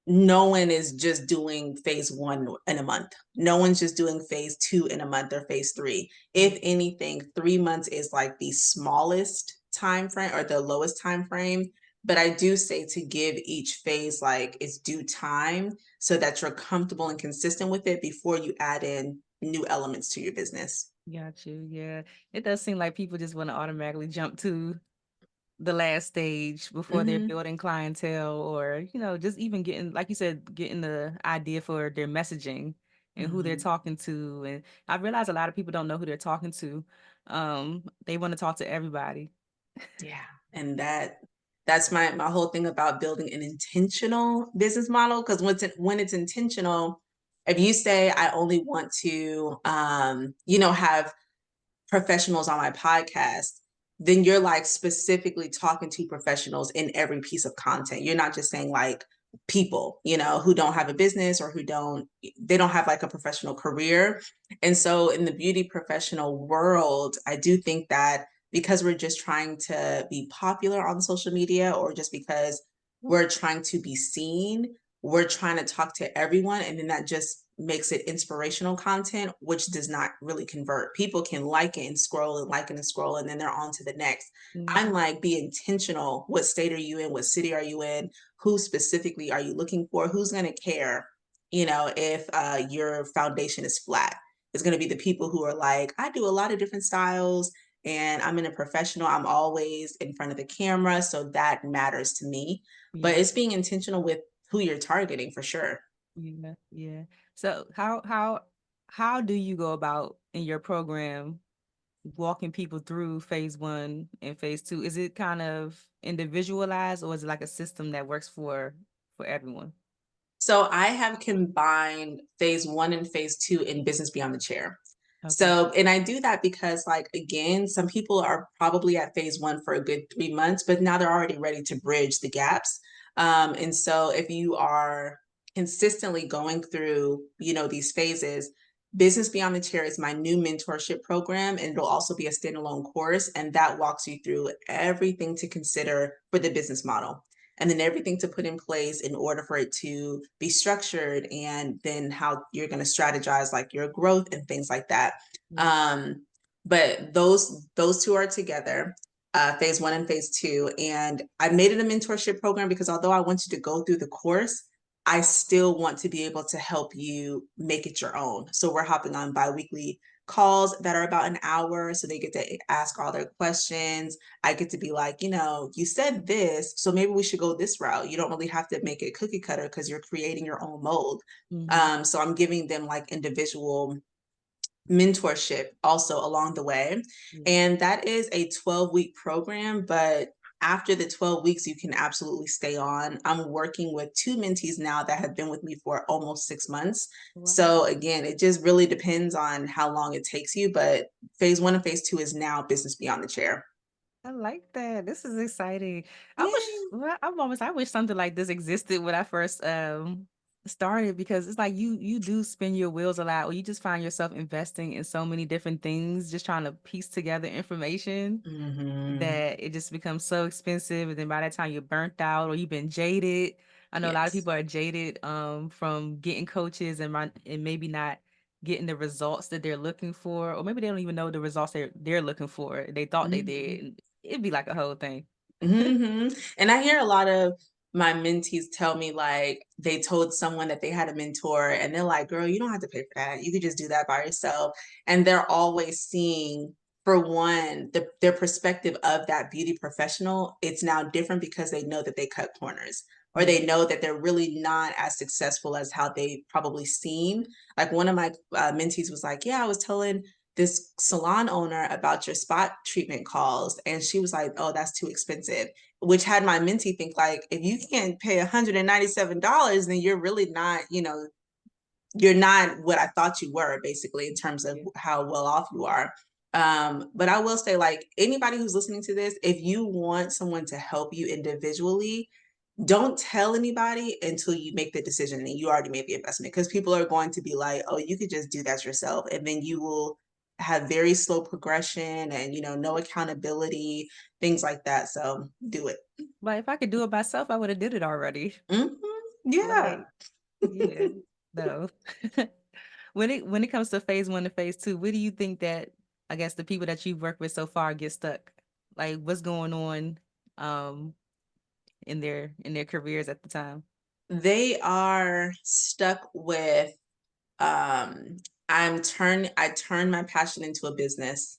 no one is just doing phase one in a month. No one's just doing phase two in a month or phase three. If anything, 3 months is like the smallest time frame or the lowest time frame. But I do say to give each phase like its due time so that you're comfortable and consistent with it before you add in new elements to your business. Got you. Yeah, it does seem like people just want to automatically jump to the last stage before they're Mm-hmm. building clientele, or just even getting, like you said, getting the idea for their messaging and who they're Mm-hmm. talking to. And I realize a lot of people don't know who they're talking to. They want to talk to everybody. Yeah. And that's my whole thing about building an intentional business model. Because when it's intentional, if you say I only want to have professionals on my podcast, then you're like specifically talking to professionals in every piece of content. You're not just saying like people, who don't have a business or they don't have like a professional career. And so in the beauty professional world, I do think that because we're just trying to be popular on social media or just because we're trying to be seen, we're trying to talk to everyone. And then that just makes it inspirational content, which does not really convert. People can like it and scroll and like it and scroll, and then they're on to the next. I'm Mhm. like, be intentional. What state are you in? What city are you in? Who specifically are you looking for? Who's going to care, if your foundation is flat? It's going to be the people who are like, I do a lot of different styles and I'm in a professional. I'm always in front of the camera. So that matters to me. But Yeah, it's being intentional with who you're targeting for sure. yeah, yeah. So how do you go about in your program walking people through phase one and phase two? Is it kind of individualized, or is it like a system that works for everyone? So I have combined phase one and phase two in Business Beyond the Chair. Okay. So, and I do that because, like, again, some people are probably at phase one for a good 3 months, but now they're already ready to bridge the gaps. And so, if you are consistently going through, these phases, Business Beyond the Chair is my new mentorship program, and it'll also be a standalone course, and that walks you through everything to consider for the business model and then everything to put in place in order for it to be structured, and then how you're going to strategize like your growth and things like that. Yeah. But those two are together, phase one and phase two. And I made it a mentorship program because although I want you to go through the course, I still want to be able to help you make it your own. So we're hopping on biweekly calls that are about an hour, so they get to ask all their questions. I get to be like, you said this, so maybe we should go this route. You don't really have to make it cookie cutter because you're creating your own mold. Mm-hmm. So I'm giving them like individual mentorship also along the way. Yeah. And that is a 12-week program, but after the 12 weeks, you can absolutely stay on. I'm working with two mentees now that have been with me for almost 6 months. Wow. So again, it just really depends on how long it takes you. But phase one and phase two is now Business Beyond the Chair. I like that. This is exciting. I wish Yay. well, I wish something like this existed when I first started, because it's like you do spin your wheels a lot, or you just find yourself investing in so many different things, just trying to piece together information, Mm-hmm. that it just becomes so expensive. And then by that time you're burnt out or you've been jaded. I know a lot of Yes. people are jaded from getting coaches and maybe not getting the results that they're looking for, or maybe they don't even know the results they're looking for. They thought they Mm-hmm. did. And it'd be like a whole thing. Mm-hmm. And I hear a lot of my mentees tell me like they told someone that they had a mentor and they're like, girl, you don't have to pay for that. You could just do that by yourself. And they're always seeing, for one, their perspective of that beauty professional, it's now different because they know that they cut corners or Yeah. they know that they're really not as successful as how they probably seem. Like one of my mentees was like, yeah, I was telling this salon owner about your spot treatment calls. And she was like, oh, that's too expensive, which had my mentee think like, if you can't pay $197, then you're really not, you're not what I thought you were, basically, in terms of Yeah. how well off you are. But I will say, like, anybody who's listening to this, if you want someone to help you individually, don't tell anybody until you make the decision and you already made the investment, because people are going to be like, oh, you could just do that yourself, and then you will have very slow progression and no accountability, things like that. So do it. But if I could do it myself, I would have did it already. Hmm. Yeah. Like, yeah. No. When it comes to phase one to phase two, where do you think that, I guess, the people that you've worked with so far get stuck? Like, what's going on um in their careers at the time? They are stuck with um I turn my passion into a business.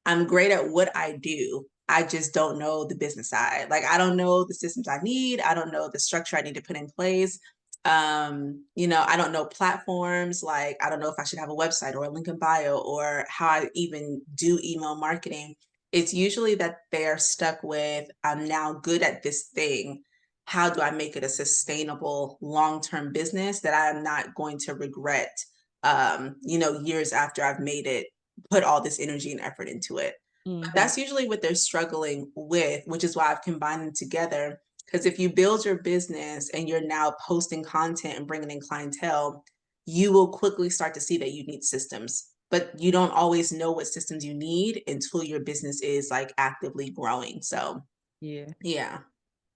I'm great at what I do. I just don't know the business side. Like I don't know the systems I need. I don't know the structure I need to put in place. I don't know platforms. Like I don't know if I should have a website or a link in bio or how I even do email marketing. It's usually that they're stuck with, I'm now good at this thing. How do I make it a sustainable long-term business that I'm not going to regret years after I've made it, put all this energy and effort into it. Hmm. That's usually what they're struggling with, which is why I've combined them together. Because if you build your business and you're now posting content and bringing in clientele, you will quickly start to see that you need systems. But you don't always know what systems you need until your business is like actively growing. So, Yeah. yeah.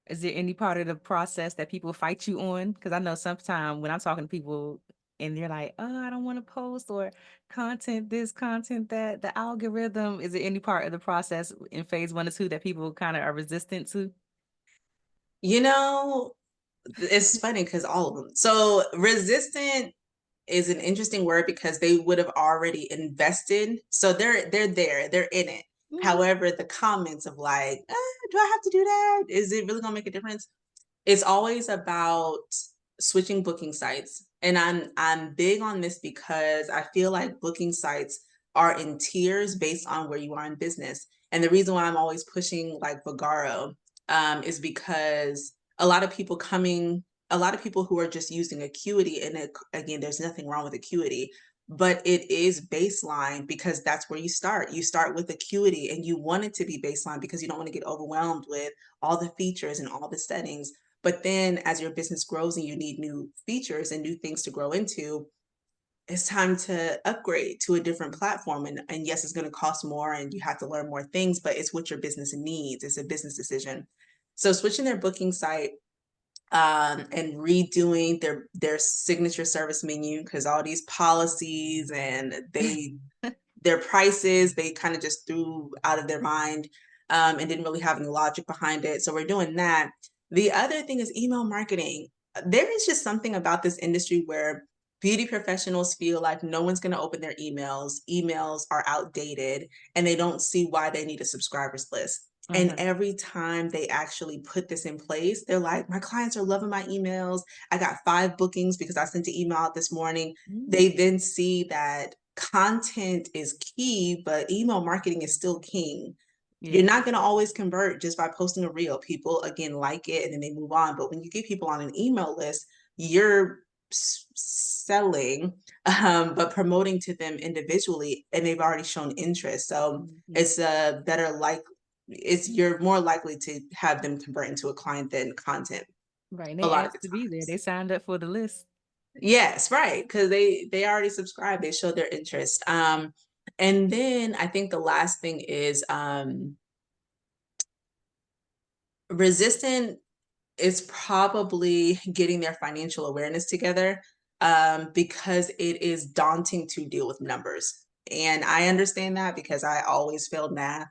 Is there any part of the process that people fight you on? Because I know sometimes when I'm talking to people and they're like, "Oh, I don't want to post," or content this, content that, the algorithm. Is there any part of the process in phase one or two that people kind of are resistant to? You know, it's funny because all of them. So, resistant is an interesting word because they would have already invested. So they're there, they're in it. Mhm. However, the comments of like, do I have to do that? Is it really gonna make a difference? It's always about switching booking sites. And I'm big on this because I feel like booking sites are in tiers based on where you are in business. And the reason why I'm always pushing like Vagaro is because a lot of people who are just using Acuity, and again, there's nothing wrong with Acuity, but it is baseline because that's where you start. You start with Acuity and you want it to be baseline because you don't want to get overwhelmed with all the features and all the settings. But then as your business grows and you need new features and new things to grow into, it's time to upgrade to a different platform. And yes, it's going to cost more and you have to learn more things, but it's what your business needs. It's a business decision. So switching their booking site and redoing their signature service menu, because all these policies and their prices, they kind of just threw out of their mind and didn't really have any logic behind it. So we're doing that. The other thing is email marketing. There is just something about this industry where beauty professionals feel like no one's going to open their emails. Emails are outdated and they don't see why they need a subscribers list. And every time they actually put this in place, they're like, my clients are loving my emails. I got 5 bookings because I sent an email out this morning. They then see that content is key, but email marketing is still king. You're not going to always convert just by posting a reel. People, again, like it and then they move on. But when you get people on an email list, you're selling, but promoting to them individually, and they've already shown interest. So it's a better you're more likely to have them convert into a client than content. Right. And they asked to be there. They signed up for the list. Yes, right. Because they already subscribed. They showed their interest. And then I think the last thing is resistant is probably getting their financial awareness together because it is daunting to deal with numbers. And I understand that because I always failed math,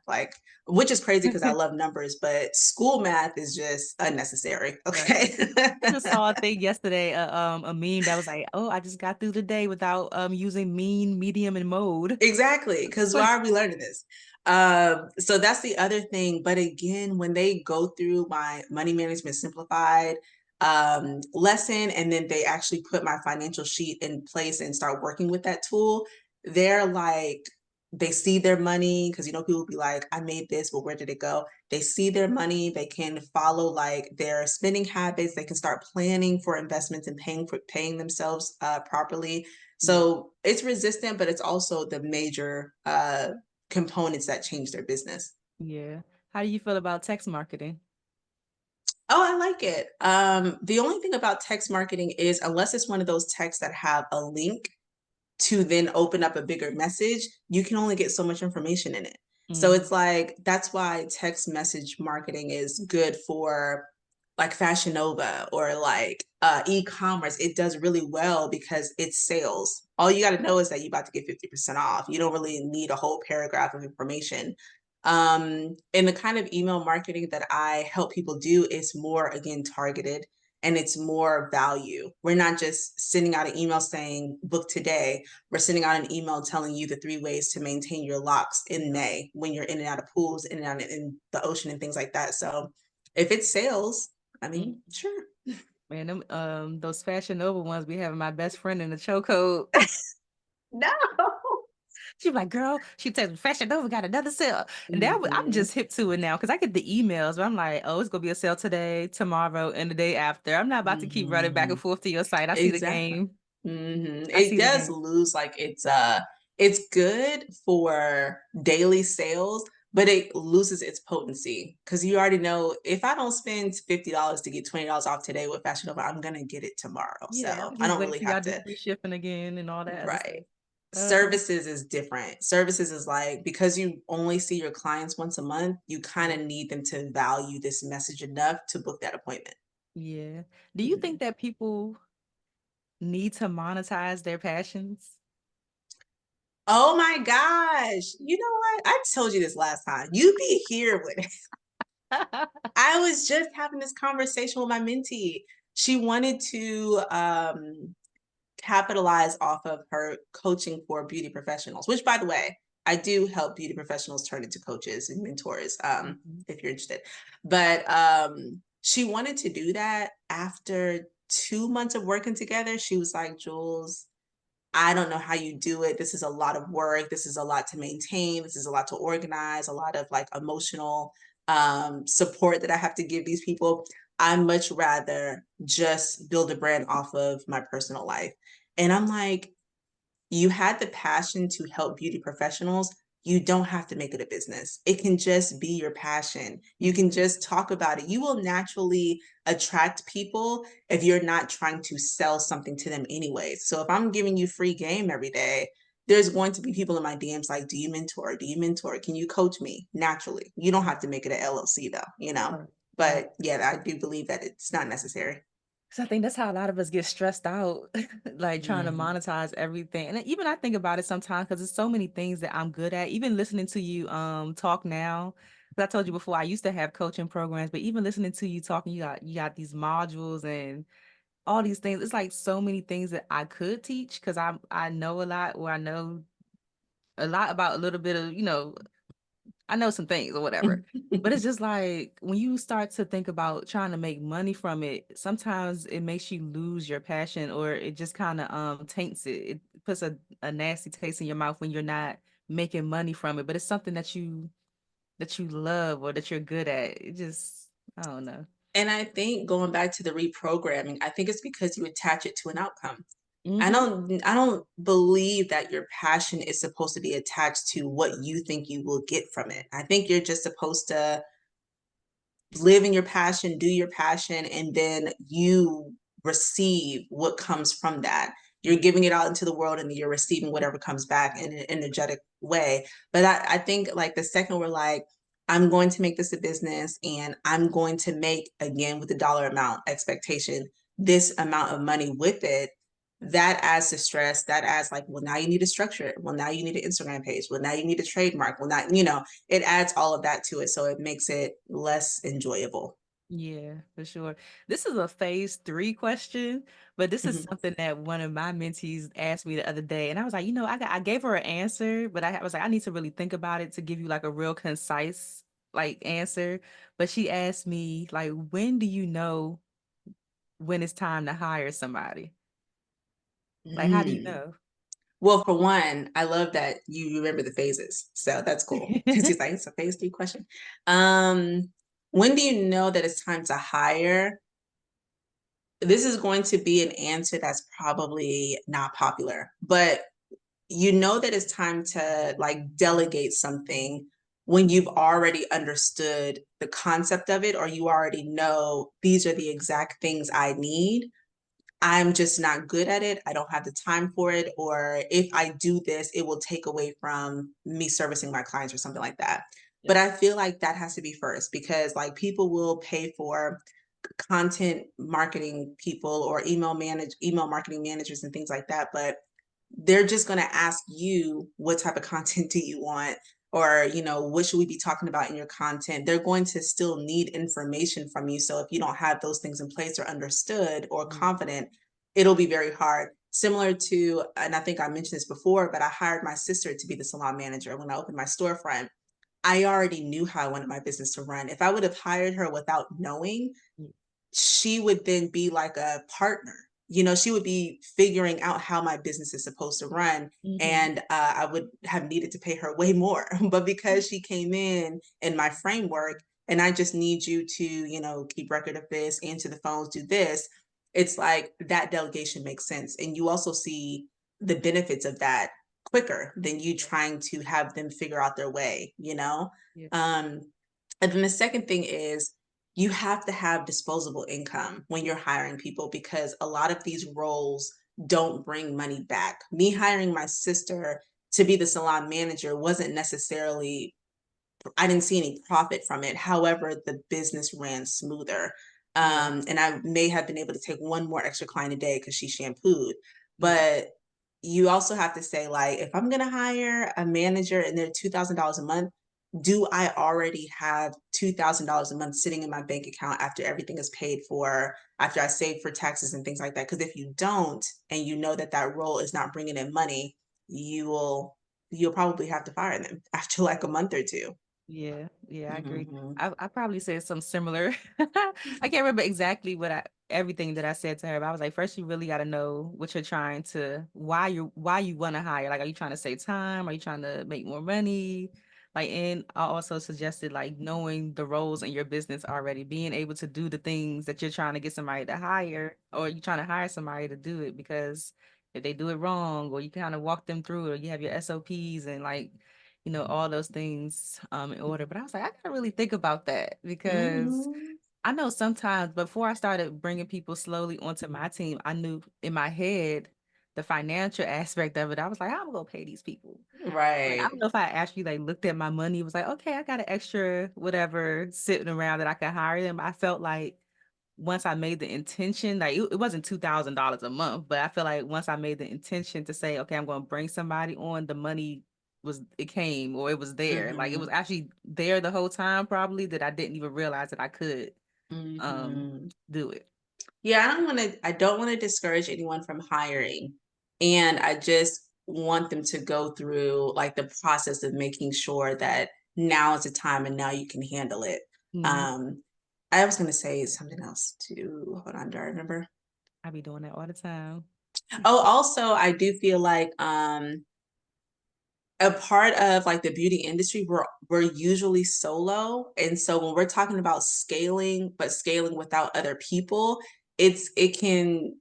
which is crazy because I love numbers, but school math is just unnecessary. Okay. Right. I just saw a thing yesterday, a meme that was like, oh, I just got through the day without using mean, medium, and mode. Exactly. Because why are we learning this? So that's the other thing. But again, when they go through my Money Management Simplified lesson, and then they actually put my financial sheet in place and start working with that tool, they're like, they see their money, because people will be like, I made this, but where did it go? They see their money, they can follow like their spending habits, they can start planning for investments and paying themselves properly. So it's resistant, but it's also the major components that change their business. Yeah. How do you feel about text marketing? Oh, I like it. The only thing about text marketing is unless it's one of those texts that have a link to then open up a bigger message, you can only get so much information in it. So it's like, that's why text message marketing is good for like Fashion Nova or like e-commerce. It does really well because it's sales. All you got to know is that you're about to get 50% off. You don't really need a whole paragraph of information. And the kind of email marketing that I help people do is more, again, targeted, and it's more value. We're not just sending out an email saying book today. We're sending out an email telling you the 3 ways to maintain your locks in May when you're in and out of pools, in and out in the ocean and things like that. So if it's sales, I mean, sure. Man, them those Fashion Nova ones be having my best friend in the chokehold. No. She's like, girl, she tells me Fashion Nova got another sale. And I'm just hip to it now because I get the emails, but I'm like, oh, it's gonna be a sale today, tomorrow, and the day after. I'm not about to keep running back and forth to your site. I see the game. It does lose, like it's good for daily sales, but it loses its potency because you already know if I don't spend $50 to get $20 off today with Fashion Nova, I'm gonna get it tomorrow. Yeah, So I'm I just don't waiting really for y'all have to do to. free shipping again and all that other stuff. Right. Services is different. Services is like, because you only see your clients once a month, you kind of need them to value this message enough to book that appointment. Yeah. Do you think that people need to monetize their passions? Oh my gosh. You know what? I told you this last time. You be here with it. I was just having this conversation with my mentee. She wanted to capitalize off of her coaching for beauty professionals, which, by the way, I do help beauty professionals turn into coaches and mentors if you're interested. But she wanted to do that after 2 months of working together. She was like, Jules, I don't know how you do it. This is a lot of work. This is a lot to maintain. This is a lot to organize, a lot of like emotional support that I have to give these people. I much rather just build a brand off of my personal life. And I'm like, you had the passion to help beauty professionals. You don't have to make it a business. It can just be your passion. You can just talk about it. You will naturally attract people if you're not trying to sell something to them anyway. So if I'm giving you free game every day, there's going to be people in my DMs like, do you mentor? Do you mentor? Can you coach me? Naturally. You don't have to make it an LLC though, you know? Right. Right. But yeah, I do believe that it's not necessary. So I think that's how a lot of us get stressed out, like trying to Mhm. monetize everything. And even I think about it sometimes because there's so many things that I'm good at. Even listening to you talk now, 'cause I told you before I used to have coaching programs, but even listening to you talking, you got these modules and all these things. It's like so many things that I could teach because I know a lot, or I know a lot about a little bit of, I know some things or whatever. But it's just like when you start to think about trying to make money from it, sometimes it makes you lose your passion, or it just kind of taints it. It puts a nasty taste in your mouth when you're not making money from it. But it's something that you love or that you're good at. It just, I don't know. And I think going back to the reprogramming, I think it's because you attach it to an outcome. Mm-hmm. I don't believe that your passion is supposed to be attached to what you think you will get from it. I think you're just supposed to live in your passion, do your passion, and then you receive what comes from that. You're giving it out into the world and you're receiving whatever comes back in an energetic way. But I think like the second we're like, I'm going to make this a business and I'm going to make, again, with the dollar amount expectation, this amount of money with it, that adds to stress. That adds like, well, now you need to structure it. Well, now you need an Instagram page. Well, now you need a trademark. Well, now, it adds all of that to it. So it makes it less enjoyable. Yeah, for sure. This is a phase 3 question, but this is Mhm. something that one of my mentees asked me the other day, and I was like, I gave her an answer, but I was like, I need to really think about it to give you like a real concise like answer. But she asked me like, when do you know when it's time to hire somebody? Like, how do you Mm. know? Well, for one, I love that you remember the phases. So that's cool. Because he's like, it's a phase 3 question. Um, when do you know that it's time to hire? This is going to be an answer that's probably not popular, but you know that it's time to like delegate something when you've already understood the concept of it, or you already know these are the exact things I need. I'm just not good at it. I don't have the time for it. Or if I do this, it will take away from me servicing my clients or something like that. But Yep. I feel like that has to be first because like people will pay for content marketing people or email marketing managers and things like that, but they're just going to ask you what type of content do you want, or what should we be talking about in your content. They're going to still need information from you, so if you don't have those things in place or understood or Mm, confident, it'll be very hard. Similar to, and I think I mentioned this before, but I hired my sister to be the salon manager when I opened my storefront. I already knew how I wanted my business to run. If I would have hired her without knowing, mm, she would then be like a partner. She would be figuring out how my business is supposed to run. mhm, And I would have needed to pay her way more. But because she came in my framework, and I just need you to, keep record of this, answer the phones, do this, it's like that delegation makes sense. And you also see the benefits of that quicker than you yeah, trying to have them figure out their way. yeah, Um, and then the second thing is you have to have disposable income when you're hiring people because a lot of these roles don't bring money back. Me hiring my sister to be the salon manager wasn't necessarily, I didn't see any profit from it. However, the business ran smoother. yeah, And I may have been able to take one more extra client a day because she shampooed. yeah, But you also have to say, like, if I'm going to hire a manager and they're $2,000 a month, do I already have $2,000 a month sitting in my bank account after everything is paid for, after I save for taxes and things like that? Because if you don't, and you know that that role is not bringing in money, you will you'll probably have to fire them after like a month or two. yeah, yeah. I agree. Mhm. I probably said something similar. I can't remember exactly what everything that I said to her. But I was like, first, you really got to know what you're trying to, why you want to hire. Like, are you trying to save time? Are you trying to make more money? Like, and I also suggested like knowing the roles in your business already, being able to do the things that you're trying to get somebody to hire, or you're trying to hire somebody to do it, because if they do it wrong, or you kind of walk them through, or you have your SOPs and like, all those things in order. But I was like, I gotta really think about that, because Mhm. I know sometimes before I started bringing people slowly onto my team, I knew in my head the financial aspect of it. I was like, how am I gonna pay these people? But I Right. don't know if I actually like looked at my money. It was like, okay, I got an extra whatever sitting around that I could hire them. I felt like once I made the intention, like it wasn't $2,000 a month, but I feel like once I made the intention to say, okay, I'm going to bring somebody on, the money it came, or it was there. Like it was Mhm. actually there the whole time, probably, that I didn't even realize that I could um Mhm. do it. Yeah, I don't want to discourage anyone from hiring. And I just want them to go through like the process of making sure that now is the time and now you can handle it. Mhm. Um, I was going to say something else too. Hold on, do I remember? I be doing that all the time. Oh, also, I do feel like a part of like the beauty industry, we're usually solo. And so when we're talking about scaling, but scaling without other people, it can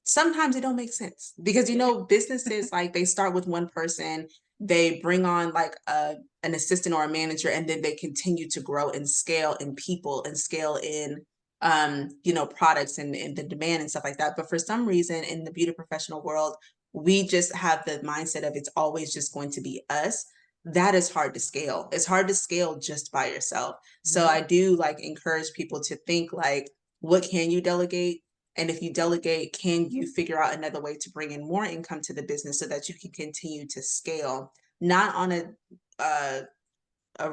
sometimes it don't make sense because businesses like they start with one person, they bring on like an assistant or a manager, and then they continue to grow and scale in people and scale in products and the demand and stuff like that. But for some reason in the beauty professional world, we just have the mindset of it's always just going to be us. That is hard to scale. It's hard to scale just by yourself. So Mhm. I do like encourage people to think like, what can you delegate? And if you delegate, can you figure out another way to bring in more income to the business so that you can continue to scale? Not on uh, a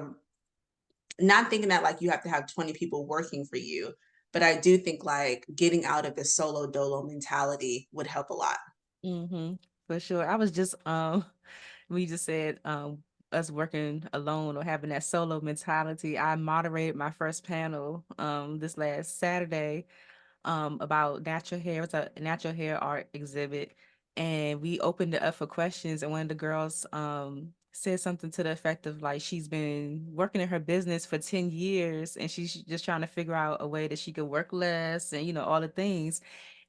not thinking that like you have to have 20 people working for you, but I do think like getting out of the solo dolo mentality would help a lot. Mhm. For sure. I was just we just said us working alone or having that solo mentality. I moderated my first panel this last Saturday about natural hair. It's a natural hair art exhibit, and we opened it up for questions. And one of the girls said something to the effect of like she's been working in her business for 10 years, and she's just trying to figure out a way that she could work less, and all the things.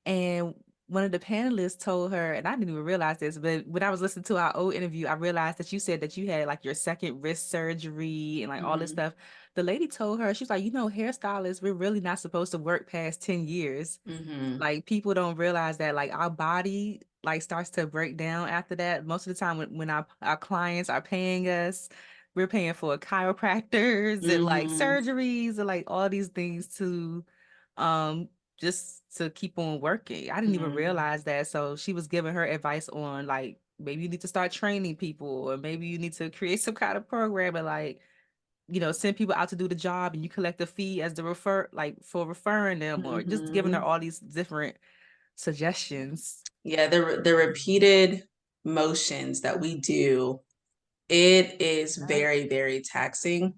And one of the panelists told her, and I didn't even realize this, but when I was listening to our old interview, I realized that you said that you had like your second wrist surgery and like all this Mm-hmm. stuff. The lady told her, she's like, hairstylists, we're really not supposed to work past 10 years. Mm-hmm. Like people don't realize that like our body like starts to break down after that. Most of the time when our clients are paying us, we're paying for chiropractors and like Mm-hmm. surgeries and like all these things to um just to keep on working. I didn't even Mm-hmm. realize that. So she was giving her advice on like maybe you need to start training people, or maybe you need to create some kind of program and like send people out to do the job, and you collect a fee as the for referring them, or just giving her Mm-hmm. all these different suggestions. Yeah, the repeated motions that we do, it is very, very taxing.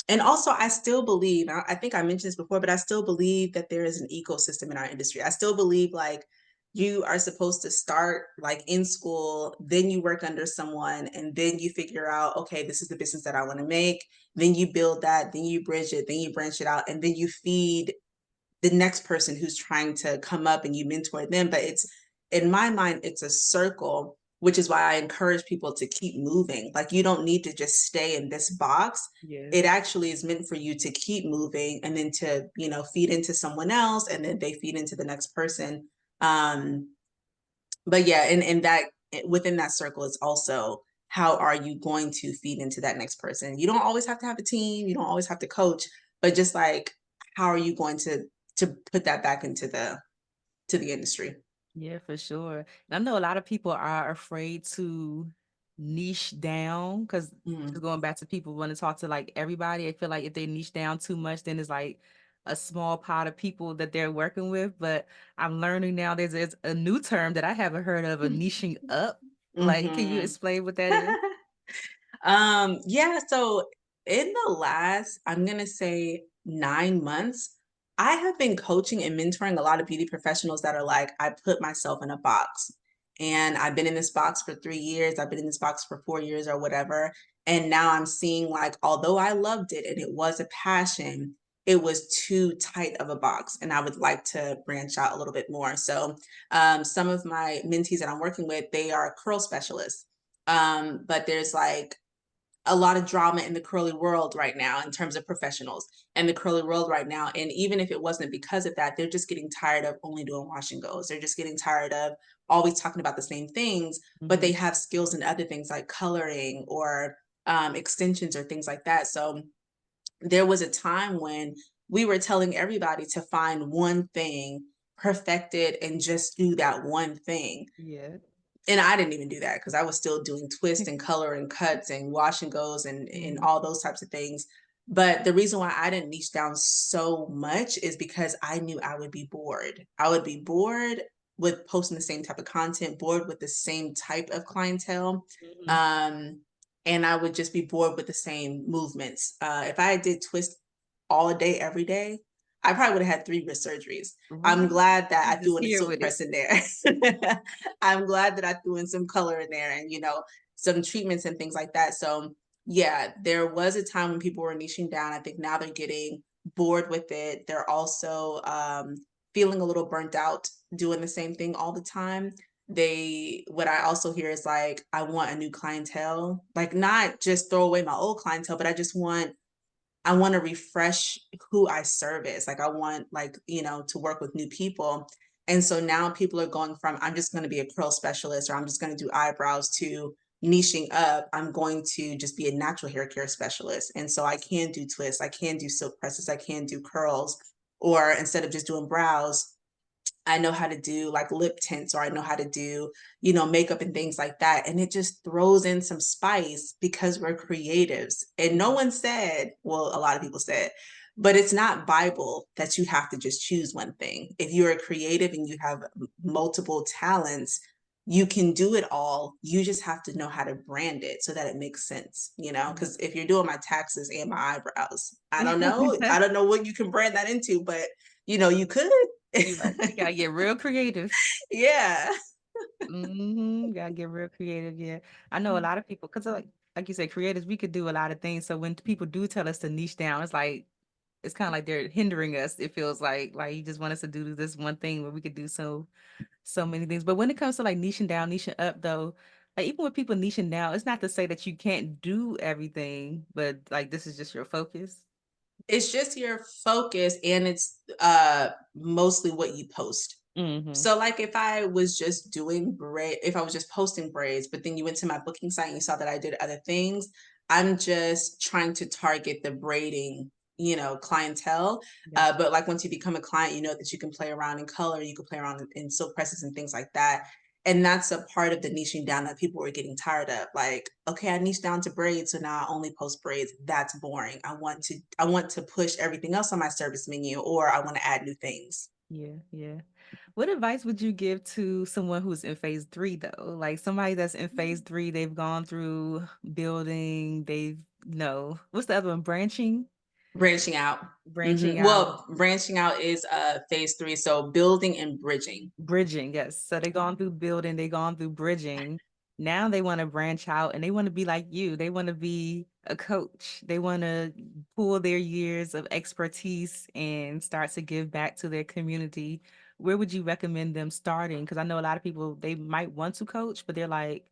And also, I still believe, I think I mentioned this before, but I still believe that there is an ecosystem in our industry. I still believe like you are supposed to start like in school, then you work under someone, and then you figure out, okay, this is the business that I want to make. Then you build that, then you bridge it, then you branch it out, and then you feed the next person who's trying to come up and you mentor them. But it's in my mind, it's a circle, which is why I encourage people to keep moving. Like you don't need to just stay in this box. It Yes. actually is meant for you to keep moving and then to, feed into someone else and then they feed into the next person. Um, but yeah, and that within that circle is also how are you going to feed into that next person? You don't always have to have a team, you don't always have to coach, but just like how are you going to put that back into the industry? Yeah, for sure. And I know a lot of people are afraid to niche down, because Mm-hmm. just going back to people want to talk to like everybody. I feel like if they niche down too much, then it's like a small pot of people that they're working with. But I'm learning now there's a new term that I haven't heard of, a niching up. Like, can you Mm-hmm. explain what that is? Yeah, so in the last, I'm gonna say 9 months, I have been coaching and mentoring a lot of beauty professionals that are like, I put myself in a box and I've been in this box for 3 years, I've been in this box for 4 years or whatever. And now I'm seeing like, although I loved it and it was a passion, it was too tight of a box and I would like to branch out a little bit more. So some of my mentees that I'm working with, they are curl specialists. But there's like a lot of drama in the curly world right now in terms of professionals and the curly world right now. And even if it wasn't because of that, they're just getting tired of only doing wash and goes. They're just getting tired of always talking about the same things, but they have skills in other things like coloring or extensions or things like that. So there was a time when we were telling everybody to find one thing, perfect it, and just do that one thing. Yeah. And I didn't even do that because I was still doing twist and color and cuts and wash and goes and all those types of things. But the reason why I didn't niche down so much is because I knew I would be bored. I would be bored with posting the same type of content, bored with the same type of clientele. Um, and I would just be bored with the same movements. If I did twist all day, every day, I probably would have had 3 wrist surgeries. I'm Right. glad that You I threw just in a here silk with it. press in there. I'm glad that I threw in some color in there and, some treatments and things like that. So yeah, there was a time when people were niching down. I think now they're getting bored with it. They're also feeling a little burnt out doing the same thing all the time. What I also hear is like, I want a new clientele, like not just throw away my old clientele, but I want to refresh who I service. Like I want to work with new people. And so now people are going from, I'm just going to be a curl specialist or I'm just going to do eyebrows to niching up. I'm going to just be a natural hair care specialist. And so I can do twists, I can do silk presses, I can do curls, or instead of just doing brows, I know how to do like lip tints or I know how to do, makeup and things like that. And it just throws in some spice because we're creatives. And no one said, well, a lot of people said, but it's not Bible that you have to just choose one thing. If you're a creative and you have multiple talents, you can do it all. You just have to know how to brand it so that it makes sense, because if you're doing my taxes and my eyebrows, I don't know. I don't know what you can brand that into, but you could. You right. You gotta get real creative. Yeah. Gotta get real creative. Yeah. I know a lot of people because like you said, creators, we could do a lot of things. So when people do tell us to niche down, it's kind of like they're hindering us. It feels like you just want us to do this one thing where we could do so many things. But when it comes to like niching down, niching up though, like even with people niching down, it's not to say that you can't do everything, but like this is just your focus. It's just your focus and it's mostly what you post. Mm-hmm. So like if I was just if I was just posting braids, but then you went to my booking site and you saw that I did other things, I'm just trying to target the braiding, clientele. Gotcha. But like once you become a client, you know that you can play around in color, you can play around in silk presses and things like that. And that's a part of the niching down that people were getting tired of. Like, okay, I niche down to braids, so now I only post braids. That's boring. I want to push everything else on my service menu, or I want to add new things. Yeah, yeah. What advice would you give to someone who's in phase three though? Like somebody that's in phase three, they've gone through building, what's the other one? Branching out. Branching out, Well, branching out is phase 3, so building and bridging. bridging. Yes. So they gone through building, they gone through bridging. Now they want to branch out and they want to be like you. They want to be a coach. They want to pull their years of expertise and start to give back to their community. Where would you recommend them starting? Because I know a lot of people, they might want to coach, but they're like,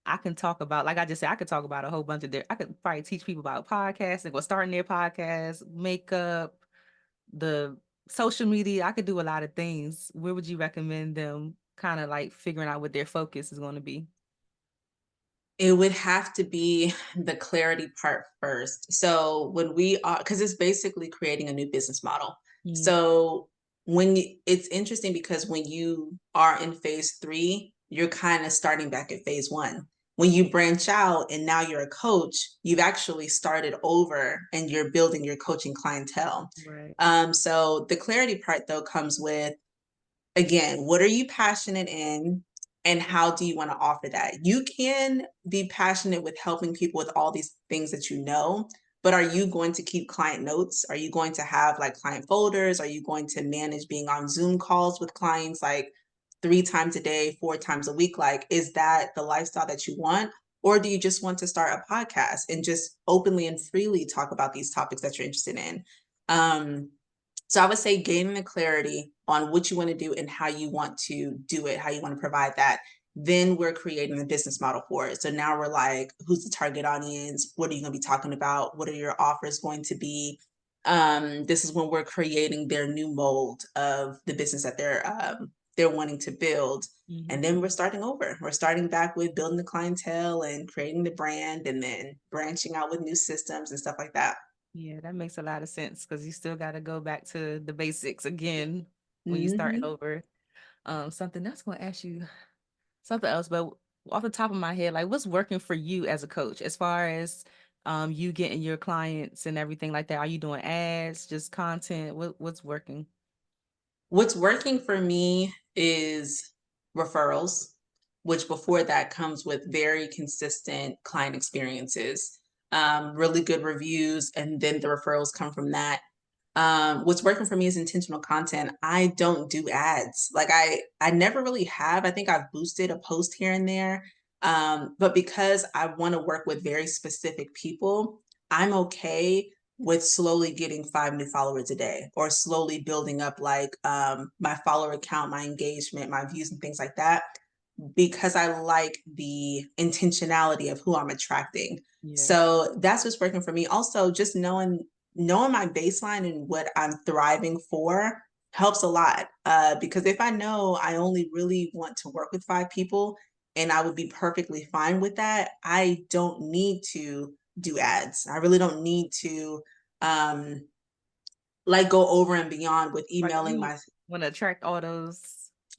I can talk about, like I just said, I could talk about a whole bunch of I could probably teach people about podcasting or starting their podcast, makeup, the social media. I could do a lot of things. Where would you recommend them kind of like figuring out what their focus is going to be? It would have to be the clarity part first. So when we are, because it's basically creating a new business model. Mm. So it's interesting because when you are in phase 3, you're kind of starting back at phase 1. When you branch out and now you're a coach, you've actually started over and you're building your coaching clientele. Right. So the clarity part though comes with, again, what are you passionate in and how do you want to offer that? You can be passionate with helping people with all these things that you know, but are you going to keep client notes? Are you going to have like client folders? Are you going to manage being on Zoom calls with clients like 3 times a day, 4 times a week? Like, is that the lifestyle that you want? Or do you just want to start a podcast and just openly and freely talk about these topics that you're interested in? So I would say gaining the clarity on what you want to do and how you want to do it, how you want to provide that. Then we're creating the business model for it. So now we're like, who's the target audience? What are you going to be talking about? What are your offers going to be? This is when we're creating their new mold of the business that they're wanting to build. And then we're starting over. We're starting back with building the clientele and creating the brand and then branching out with new systems and stuff like that. Yeah, that makes a lot of sense because you still got to go back to the basics again when you starting Hmm. over. Something else going to ask you something else, but off the top of my head, like what's working for you as a coach as far as you getting your clients and everything like that? Are you doing ads, just content? What's working? What's working for me is referrals, which before that comes with very consistent client experiences, really good reviews, and then the referrals come from that. What's working for me is intentional content. I don't do ads. Like I never really have. I think I've boosted a post here and there. But because I want to work with very specific people, I'm okay with slowly getting 5 new followers a day or slowly building up like my follower count, my engagement, my views and things like that because I like the intentionality of who I'm attracting. Yeah. So that's what's working for me. Also, just knowing my baseline and what I'm thriving for helps a lot. Because if I know I only really want to work with 5 people and I would be perfectly fine with that, I don't need to do ads. I really don't need to um like go over and beyond with Like emailing you my want to attract all those.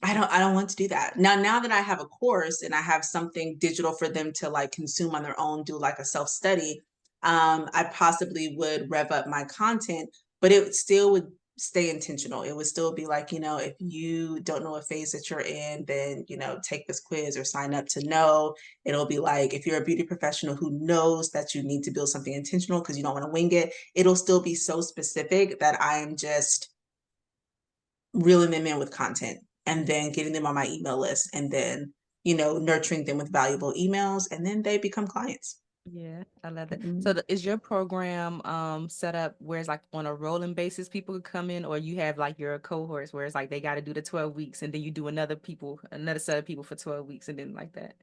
I don't want to do that. Now that I have a course and I have something digital for them to like consume on their own, do like a self-study, I possibly would rev up my content, but it still would stay intentional. It would still be like, if you don't know a phase that you're in, then, take this quiz or sign up to know. It'll be like if you're a beauty professional who knows that you need to build something intentional because you don't want to wing it, it'll still be so specific that I am just reeling them in with content and then getting them on my email list and then, nurturing them with valuable emails and then they become clients. Yeah, I love that. So Mhm. is your program set up where it's like on a rolling basis people could come in, or you have like your cohorts where it's like they got to do the 12 weeks and then you do another set of people for 12 weeks and then like that?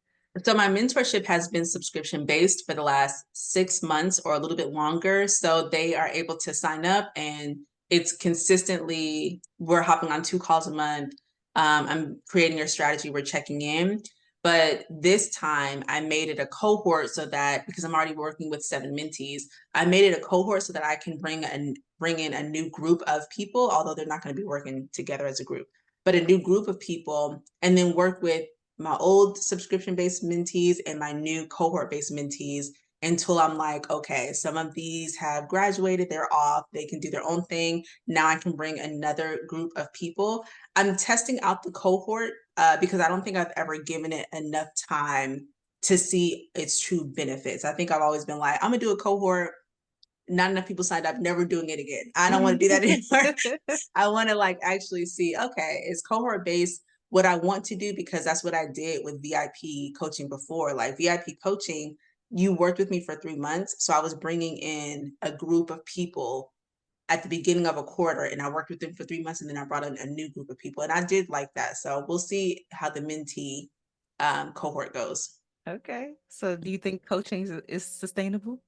So my mentorship has been subscription based for the last 6 months or a little bit longer. So they are able to sign up and it's consistently, we're hopping on 2 calls a month. I'm creating a strategy, we're checking in. But this time I made it a cohort so that because I'm already working with 7 mentees, I made it a cohort so that I can bring in a new group of people, although they're not going to be working together as a group, but a new group of people and then work with my old subscription based mentees and my new cohort based mentees until I'm like, okay, some of these have graduated, they're off, they can do their own thing. Now I can bring another group of people. I'm testing out the cohort because I don't think I've ever given it enough time to see its true benefits. I think I've always been like, I'm gonna do a cohort. Not enough people signed up, never doing it again. I don't want to do that anymore. I want to like actually see, okay, is cohort based what I want to do because that's what I did with VIP coaching before. Like VIP coaching, you worked with me for 3 months. So I was bringing in a group of people at the beginning of a quarter and I worked with them for 3 months and then I brought in a new group of people and I did like that. So we'll see how the mentee cohort goes. Okay. So do you think coaching is sustainable?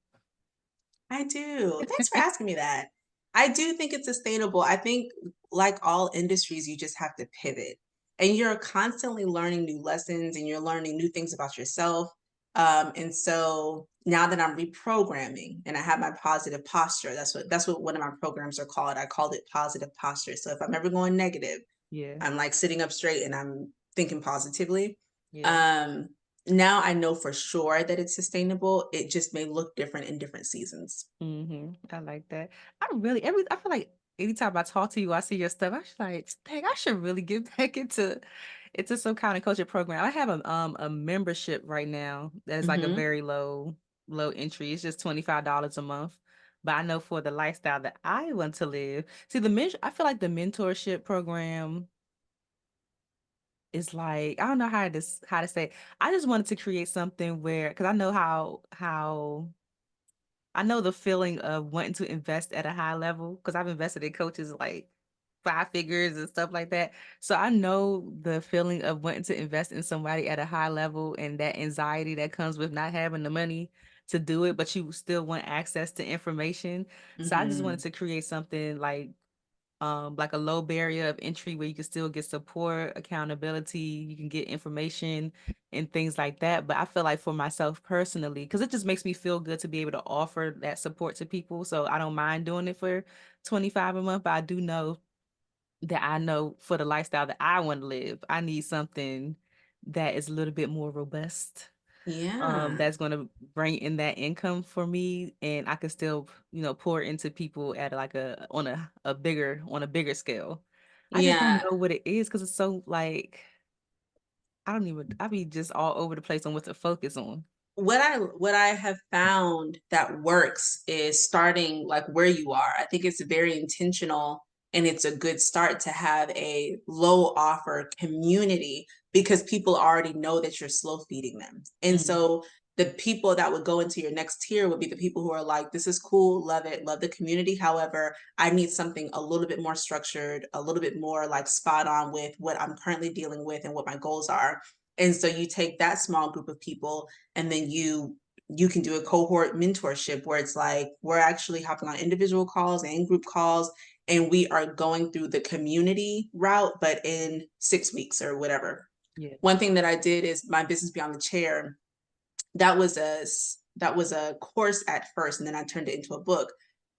I do. Thanks for asking me that. I do think it's sustainable. I think, like all industries, you just have to pivot. And you're constantly learning new lessons and you're learning new things about yourself. And so now that I'm reprogramming and I have my positive posture, that's what one of my programs are called. I called it positive posture. So if I'm ever going negative, Yeah. I'm like sitting up straight and I'm thinking positively. Yeah. Um, Now I know for sure that it's sustainable. It just may look different in different seasons. I like that. I feel like anytime I talk to you, I see your stuff. I should like, dang, I should really get back into some kind of coaching program. I have a membership right now that is like a Hmm. very low entry. It's just $25 a month. But I know for the lifestyle that I want to live, see I feel like the mentorship program is like, I don't know how to say it. I just wanted to create something where, because I know how I know the feeling of wanting to invest at a high level because I've invested in coaches like five figures and stuff like that. So I know the feeling of wanting to invest in somebody at a high level and that anxiety that comes with not having the money to do it, but you still want access to information. So I just wanted Mhm. to create something like a low barrier of entry where you can still get support, accountability, you can get information and things like that. But I feel like for myself personally, because it just makes me feel good to be able to offer that support to people. So I don't mind doing it for 25 a month, but I do know that I know for the lifestyle that I want to live, I need something that is a little bit more robust, Yeah. that's going to bring in that income for me, and I can still, pour into people at like on a bigger scale. I just don't Yeah. know what it is because it's so like I be just all over the place on what to focus on. What I have found that works is starting like where you are. I think it's very intentional and it's a good start to have a low offer community because people already know that you're slow feeding them. And Mm, so the people that would go into your next tier would be the people who are like, this is cool, love it, love the community. However, I need something a little bit more structured, a little bit more like spot on with what I'm currently dealing with and what my goals are. And so you take that small group of people and then you can do a cohort mentorship where it's like we're actually hopping on individual calls and group calls and we are going through the community route but in 6 weeks or whatever. yeah. One thing that I did is my business beyond the chair. That was a course at first and then I turned it into a book,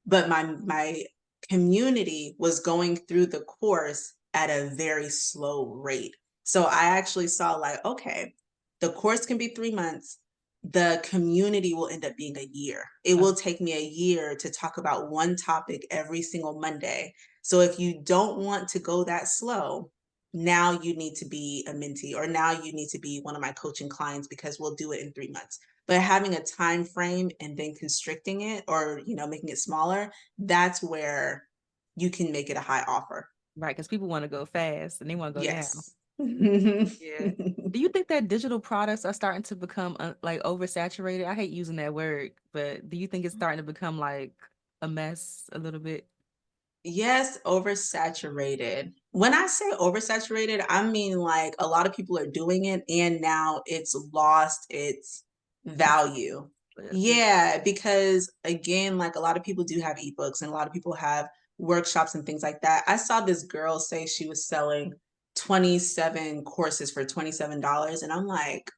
but my community was going through the course at a very slow rate. So I actually saw like, okay, the course can be 3 months, the community will end up being a year. It Oh, will take me a year to talk about one topic every single Monday. So if you don't want to go that slow, now you need to be a mentee or now you need to be one of my coaching clients because we'll do it in 3 months. But having a time frame and then constricting it or making it smaller, that's where you can make it a high offer. right, because people want to go fast and they want to go now. Yes. Yeah. Do you think that digital products are starting to become like oversaturated? I hate using that word, but do you think it's starting to become like a mess a little bit? Yes, oversaturated. When I say oversaturated, I mean like a lot of people are doing it and now it's lost its It's value. yeah. Yeah, because again, like a lot of people do have ebooks and a lot of people have workshops and things like that. I saw this girl say she was selling 27 courses for $27 and I'm like,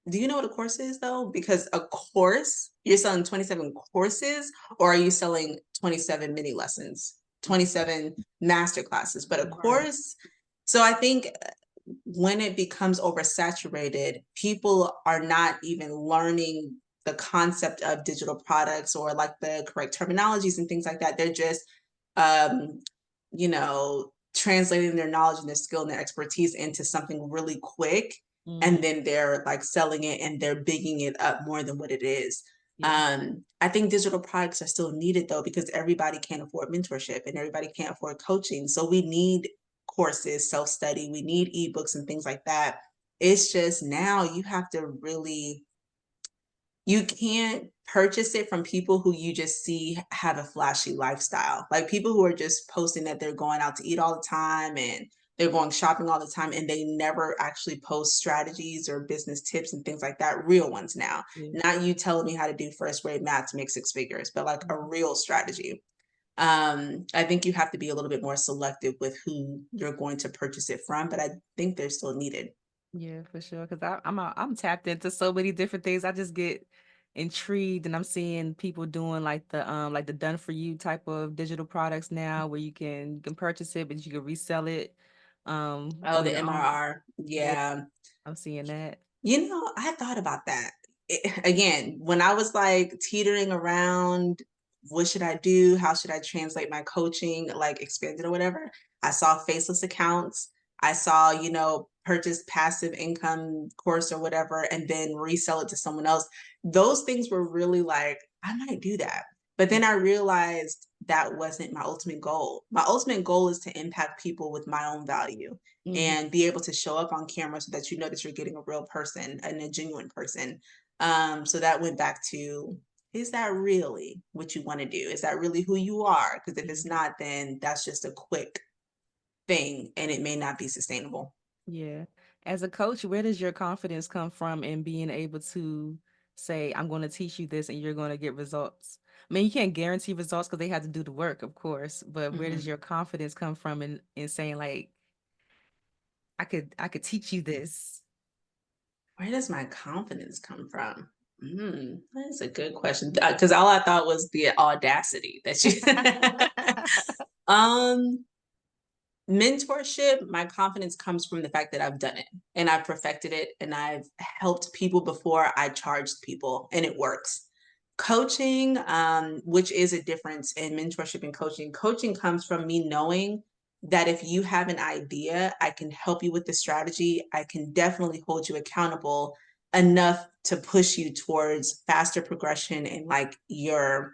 do you know what a course is though? Because a course, you're selling 27 courses, or are you selling 27 mini lessons, 27 master classes? But a Right. course, so I think when it becomes oversaturated, people are not even learning the concept of digital products or like the correct terminologies and things like that. They're just, um, translating their knowledge and their skill and their expertise into something really quick. And Hmm. then they're like selling it and they're bigging it up more than what it is. Yeah. I think digital products are still needed though, because everybody can't afford mentorship and everybody can't afford coaching. So we need courses, self-study, we need ebooks and things like that. It's just now you have to really, you can't purchase it from people who you just see have a flashy lifestyle. Like people who are just posting that they're going out to eat all the time and they're going shopping all the time and they never actually post strategies or business tips and things like that, real ones now. Yeah. Not you telling me how to do first grade math to make 6 figures, but like a Mhm. real strategy. I think you have to be a little bit more selective with who you're going to purchase it from, but I think they're still needed. Yeah, for sure. Because I'm tapped into so many different things. I just get intrigued, and I'm seeing people doing like the done for you type of digital products now, where you can purchase it, but you can resell it Oh, on the your own. MRR. Yeah, Yeah. I'm seeing that. I thought about that. Again, when I was like teetering around, what should I do? How should I translate my coaching, like expand it or whatever? I saw faceless accounts. I saw, purchase passive income course or whatever, and then resell it to someone else. Those things were really like, I might do that. But then I realized that wasn't my ultimate goal. My ultimate goal is to impact people with my own value Mhm. and be able to show up on camera so that you know that you're getting a real person and a genuine person. So that went back to, is that really what you want to do? Is that really who you are? Because if it's not, then that's just a quick thing and it may not be sustainable. Yeah. As a coach, where does your confidence come from in being able to say, I'm going to teach you this and you're going to get results? I mean, you can't guarantee results because they have to do the work, of course, but where does Mhm. your confidence come from in saying like, I could teach you this? Where does my confidence come from? That's a good question. Because all I thought was the audacity that you. um, Mentorship, my confidence comes from the fact that I've done it and I've perfected it and I've helped people before I charged people and it works. Coaching, which is a difference in mentorship and coaching. Coaching comes from me knowing that if you have an idea, I can help you with the strategy. I can definitely hold you accountable enough to push you towards faster progression and like your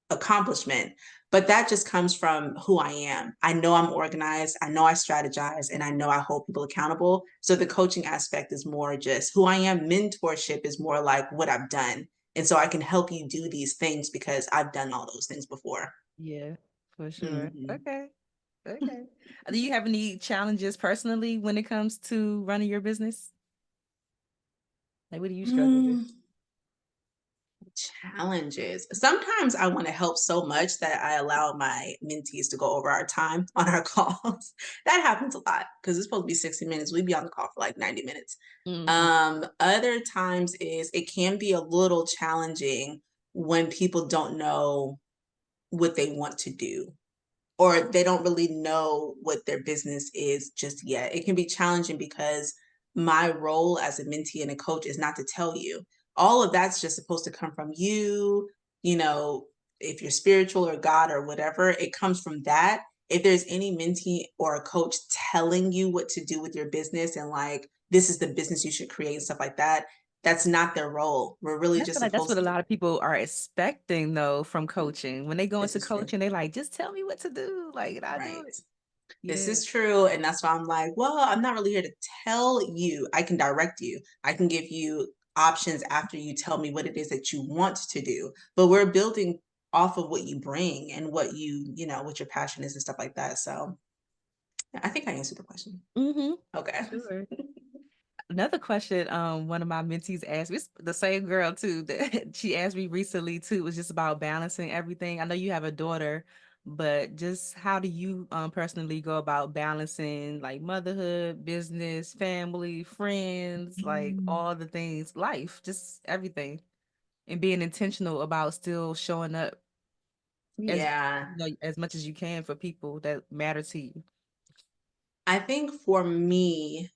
accomplishment. But that just comes from who I am. I know I'm organized, I know I strategize, and I know I hold people accountable. So the coaching aspect is more just who I am. Mentorship is more like what I've done. And so I can help you do these things because I've done all those things before. Yeah, for sure. Mhm. Okay. Okay. Do you have any challenges personally when it comes to running your business? Like, what do you struggle with? Mm, Challenges. Sometimes I want to help so much that I allow my mentees to go over our time on our calls. That happens a lot because it's supposed to be 60 minutes. We'd be on the call for like 90 minutes. Mhm. Other times is it can be a little challenging when people don't know what they want to do or they don't really know what their business is just yet. It can be challenging because my role as a mentee and a coach is not to tell you. All of that's just supposed to come from you, you know, if you're spiritual or God or whatever, it comes from that. If there's any mentee or a coach telling you what to do with your business and like, this is the business you should create and stuff like that, that's not their role. We're really And I just feel like that's supposed what a to, lot of people are expecting though from coaching. When they go this into is true. coaching, they like, just tell me what to do. Like, and I do Right. it. This Yeah. is true. And that's why I'm like, well, I'm not really here to tell you. I can direct you. I can give you options after you tell me what it is that you want to do. But we're building off of what you bring and what what your passion is and stuff like that. So yeah, I think I answered the question. Mm-hmm. Okay. Sure. Another question, one of my mentees asked me, it's the same girl too, that she asked me recently too, was just about balancing everything. I know you have a daughter, but just how do you personally go about balancing like motherhood, business, family, friends, like Mm. all the things, life, just everything, and being intentional about still showing up as Yeah. as much as you can for people that matter to you. I think for me,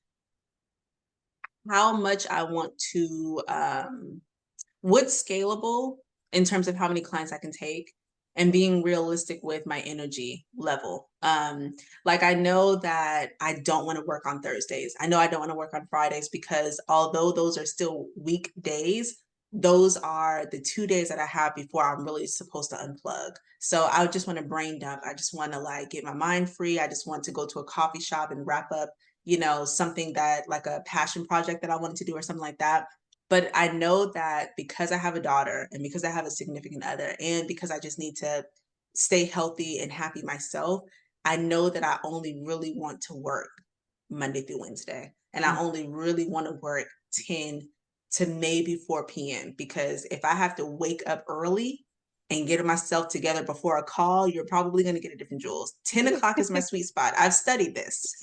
how much I want to what's scalable in terms of how many clients I can take and being realistic with my energy level. Like I know that I don't want to work on Thursdays. I know I don't want to work on Fridays because although those are still weekdays, those are the 2 days that I have before I'm really supposed to unplug. So I just want to brain dump. I just want to like get my mind free. I just want to go to a coffee shop and wrap up, something that like a passion project that I wanted to do or something like that. But I know that because I have a daughter and because I have a significant other and because I just need to stay healthy and happy myself, I know that I only really want to work Monday through Wednesday. And I only really want to work 10 to maybe 4 p.m. because if I have to wake up early and get myself together before a call, you're probably going to get a different Jules. 10 o'clock is my sweet spot. I've studied this.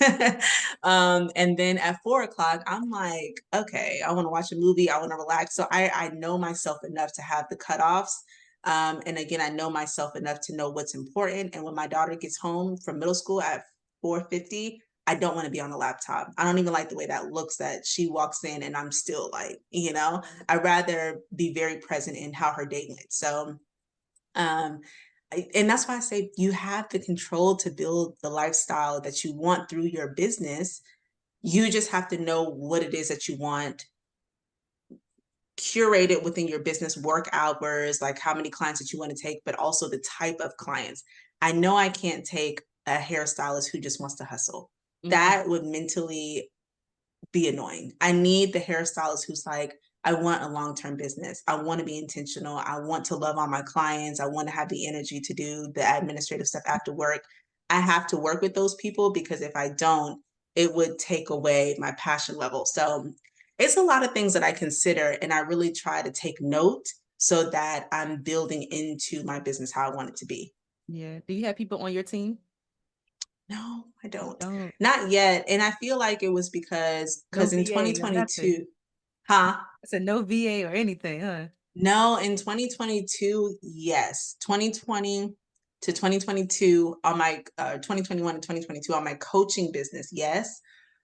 And then at 4 o'clock, I'm like, okay, I want to watch a movie. I want to relax. So I know myself enough to have the cutoffs. And again, I know myself enough to know what's important. And when my daughter gets home from middle school at 4:50, I don't want to be on the laptop. I don't even like the way that looks that she walks in and I'm still like, I'd rather be very present in how her day went. So um, and that's why I say you have the control to build the lifestyle that you want through your business. You just have to know what it is that you want curate it within your business work hours, like how many clients that you want to take, but also the type of clients. I know I can't take a hairstylist who just wants to hustle. That would mentally be annoying. I need the hairstylist who's like, I want a long-term business. I want to be intentional. I want to love on my clients. I want to have the energy to do the administrative stuff after work. I have to work with those people because if I don't, it would take away my passion level. So it's a lot of things that I consider, and I really try to take note so that I'm building into my business how I want it to be. Yeah. Do you have people on your team? No, I You don't. don't. Not yet. And I feel like it was because No in VA, no nothing. 2022, huh? I said no VA or anything, huh? No, in 2022, yes. 2020 to 2022 on my 2021 to 2022 on my coaching business, yes.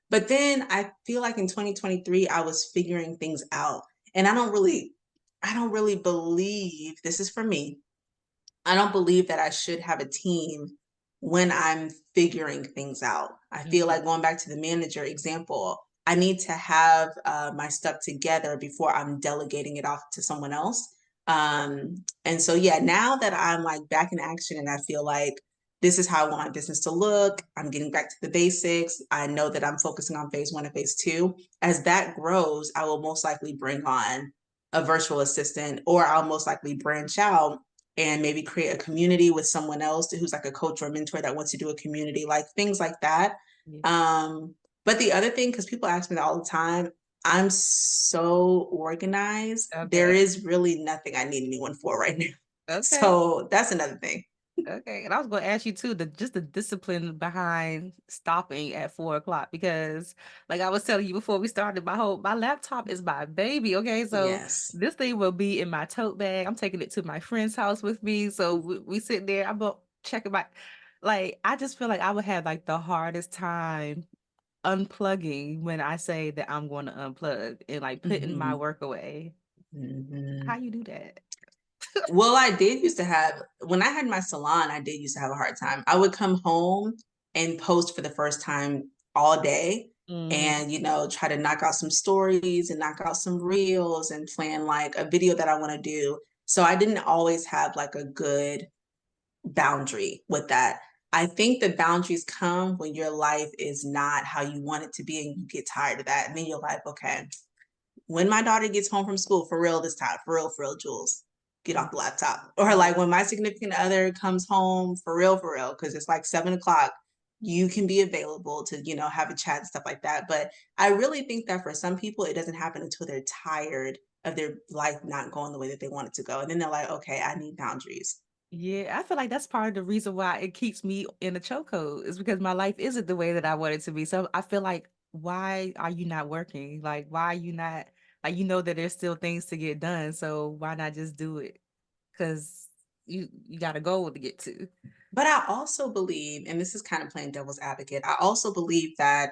But then I feel like in 2023 I was figuring things out. And I don't really believe, this is for me, I don't believe that I should have a team when I'm figuring things out. I feel like going back to the manager example, I need to have my stuff together before I'm delegating it off to someone else. And so, yeah, now that I'm like back in action and I feel like this is how I want my business to look, I'm getting back to the basics. I know that I'm focusing on phase one and phase two. As that grows, I will most likely bring on a virtual assistant, or I'll most likely branch out and maybe create a community with someone else who's like a coach or a mentor that wants to do a community, like things like that. Yeah. But the other thing, because people ask me that all the time, I'm so organized. There Okay. is really nothing I need anyone for right now. Okay. So that's another thing. Okay. And I was going to ask you too, just the discipline behind stopping at 4 o'clock, because like I was telling you before we started, my laptop is my baby. Okay. So Yes. this thing will be in my tote bag. I'm taking it to my friend's house with me. So we sit there, I'm about checking my, like, I just feel like I would have like the hardest time unplugging when I say that I'm going to unplug and like putting my Mm-hmm. work away. Mm-hmm. How you do that? Well, I did used to have, when I had my salon, I did used to have a hard time. I would come home and post for the first time all day Hmm. and, try to knock out some stories and knock out some reels and plan like a video that I want to do. So I didn't always have like a good boundary with that. I think the boundaries come when your life is not how you want it to be and you get tired of that. And then you're like, okay, when my daughter gets home from school, for real this time, for real, Jules, get off the laptop. Or Yeah. like when my significant other comes home, for real, because it's like 7 o'clock, you can be available to, have a chat and stuff like that. But I really think that for some people, it doesn't happen until they're tired of their life not going the way that they want it to go. And then they're like, okay, I need boundaries. Yeah, I feel like that's part of the reason why it keeps me in a chokehold is because my life isn't the way that I want it to be. So I feel like, why are you not working? Like, why are you not, like, that there's still things to get done. So why not just do it? Because you got a goal to get to. But I also believe, and this is kind of playing devil's advocate, I also believe that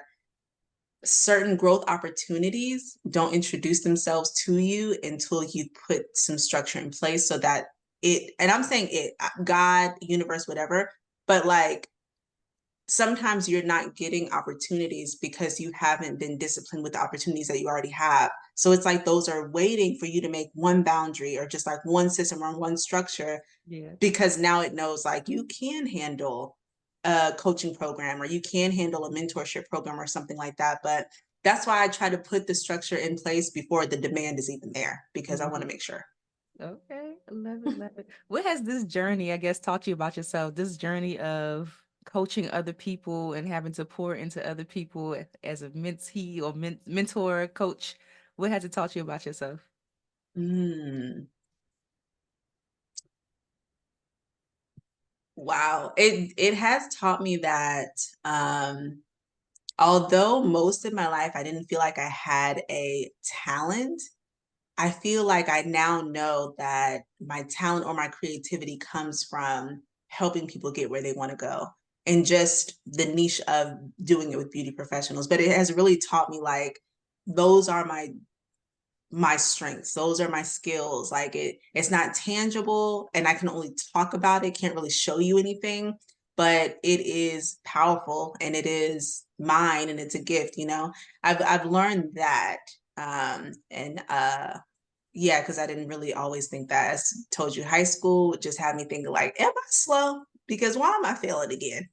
certain growth opportunities don't introduce themselves to you until you put some structure in place so that and I'm saying it, God, universe, whatever, but like sometimes you're not getting opportunities because you haven't been disciplined with the opportunities that you already have. So it's like those are waiting for you to make one boundary or just like one system or one structure, Yeah. because now it knows like you can handle a coaching program or you can handle a mentorship program or something like that. But that's why I try to put the structure in place before the demand is even there, because I want to Mhm. make sure. Okay, love it, love it. What has this journey, I guess, taught you about yourself? This journey of coaching other people and having to pour into other people as a mentee or mentor, coach. What has it taught you about yourself? Mm, wow. It has taught me that although most of my life I didn't feel like I had a talent, I feel like I now know that my talent or my creativity comes from helping people get where they want to go, and just the niche of doing it with beauty professionals. But it has really taught me like those are my strengths. Those are my skills. Like it's not tangible and I can only talk about it, can't really show you anything, but it is powerful and it is mine and it's a gift. I've learned that. And Yeah, because I didn't really always think that. As told you, high school just had me thinking like, am I slow? Because why am I failing again?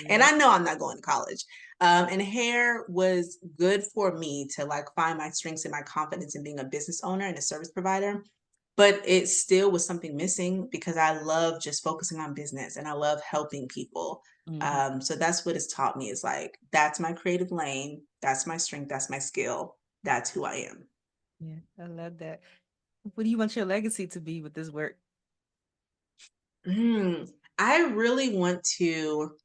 And Yeah. I know I'm not going to college. And hair was good for me to like find my strengths and my confidence in being a business owner and a service provider. But it still was something missing because I love just focusing on business and I love helping people. Mhm. So that's what it's taught me is like, that's my creative lane. That's my strength. That's my skill. That's who I am. Yeah, I love that. What do you want your legacy to be with this work? Mm, I really want to,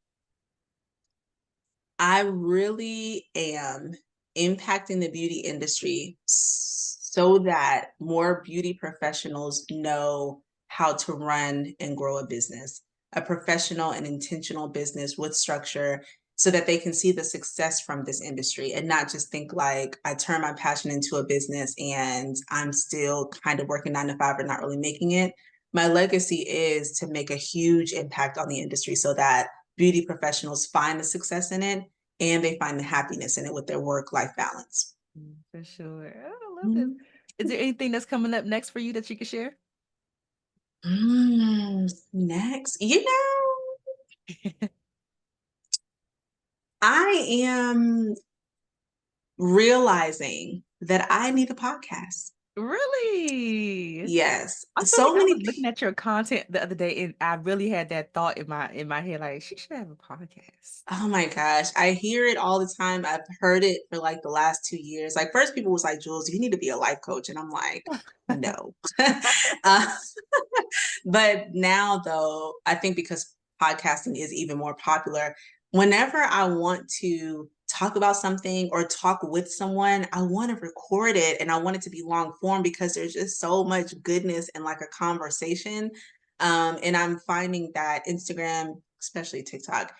I really am impacting the beauty industry so that more beauty professionals know how to run and grow a business, a professional and intentional business with structure so that they can see the success from this industry and not just think like I turn my passion into a business and I'm still kind of working 9 to 5 or not really making it. My legacy is to make a huge impact on the industry so that beauty professionals find the success in it and they find the happiness in it with their work-life balance. For sure. Oh, I love this. Mhm. Is there anything that's coming up next for you that you can share? Next, I am realizing that I need a podcast. Really? Yes, I feel like so I many. was looking at your content the other day and I really had that thought in my head, like she should have a podcast. Oh my gosh, I hear it all the time. I've heard it for like the last 2 years. Like first, people was like, "Jules, you need to be a life coach," and I'm like, "No." uh, But now, though, I think because podcasting is even more popular, whenever I want to talk about something or talk with someone, I want to record it and I want it to be long form because there's just so much goodness in like a conversation. And I'm finding that Instagram, especially TikTok,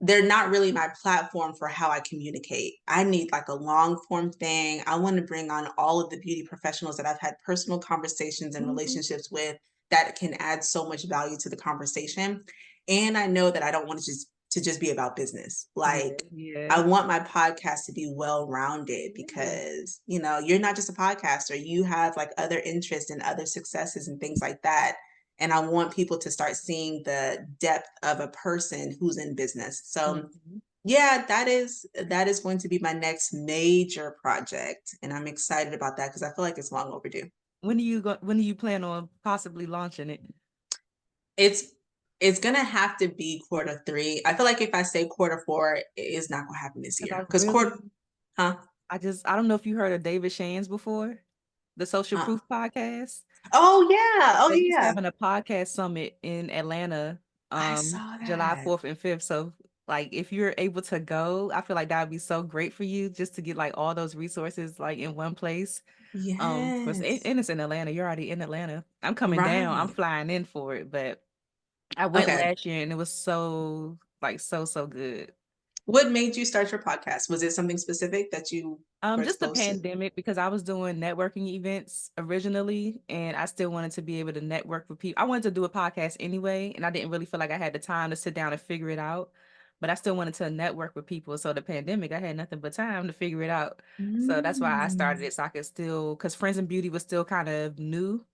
they're not really my platform for how I communicate. I need like a long form thing. I want to bring on all of the beauty professionals that I've had personal conversations and Mhm. relationships with that can add so much value to the conversation. And I know that I don't want to just be about business. Yeah, Like yeah. I want my podcast to be well-rounded Yeah. because, you're not just a podcaster. You have like other interests and other successes and things like that. And I want people to start seeing the depth of a person who's in business. So Mhm. yeah, that is going to be my next major project. And I'm excited about that because I feel like it's long overdue. When do you plan on possibly launching it? It's it's gonna have to be quarter 3. I feel like if I say quarter 4, it's not gonna happen this Because year. Because huh? I don't know if you heard of David Shands before, the Social Uh, Proof podcast. oh yeah, oh So he's yeah. having a podcast summit in Atlanta, I saw July that. 4th and 5th. So like if you're able to go, I feel like that would be so great for you just to get like all those resources like in one place. Yes. And it's in Atlanta. You're already in Atlanta. I'm coming down. I'm Right. flying in for it, but I went Okay. last year and it was so like so good. What made you start your podcast? Was it something specific that you were Just the exposed to? pandemic because I was doing networking events originally and I still wanted to be able to network with people. I wanted to do a podcast anyway, and I didn't really feel like I had the time to sit down and figure it out. But I still wanted to network with people. So the pandemic, I had nothing but time to figure it out. So that's why I started Mm. it so I could still because Friends and Beauty was still kind of new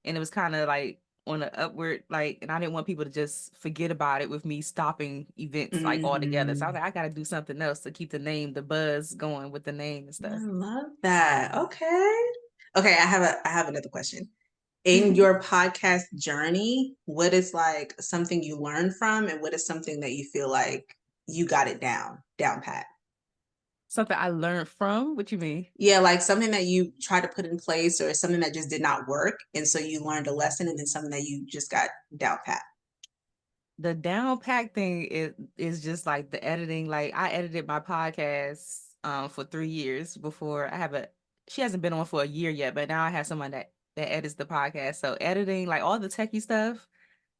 and it was kind of like on the upward, like, and I didn't want people to just forget about it with me stopping events like altogether. So I was Mhm. like, I gotta do something else to keep the name, the buzz going with the name and I stuff. love that. Okay. Okay, I have another question. In your podcast journey, what is like something you learned from and what is something that you feel like you got it down pat? Something I learned from, what you mean? Yeah, like something that you tried to put in place or something that just did not work. And so you learned a lesson and then something that you just got down pat. The down pack thing is just like the editing. Like I edited my podcast for 3 years before I have a she hasn't been on for a year yet, but now I have someone that edits the podcast. So editing, like all the techie stuff,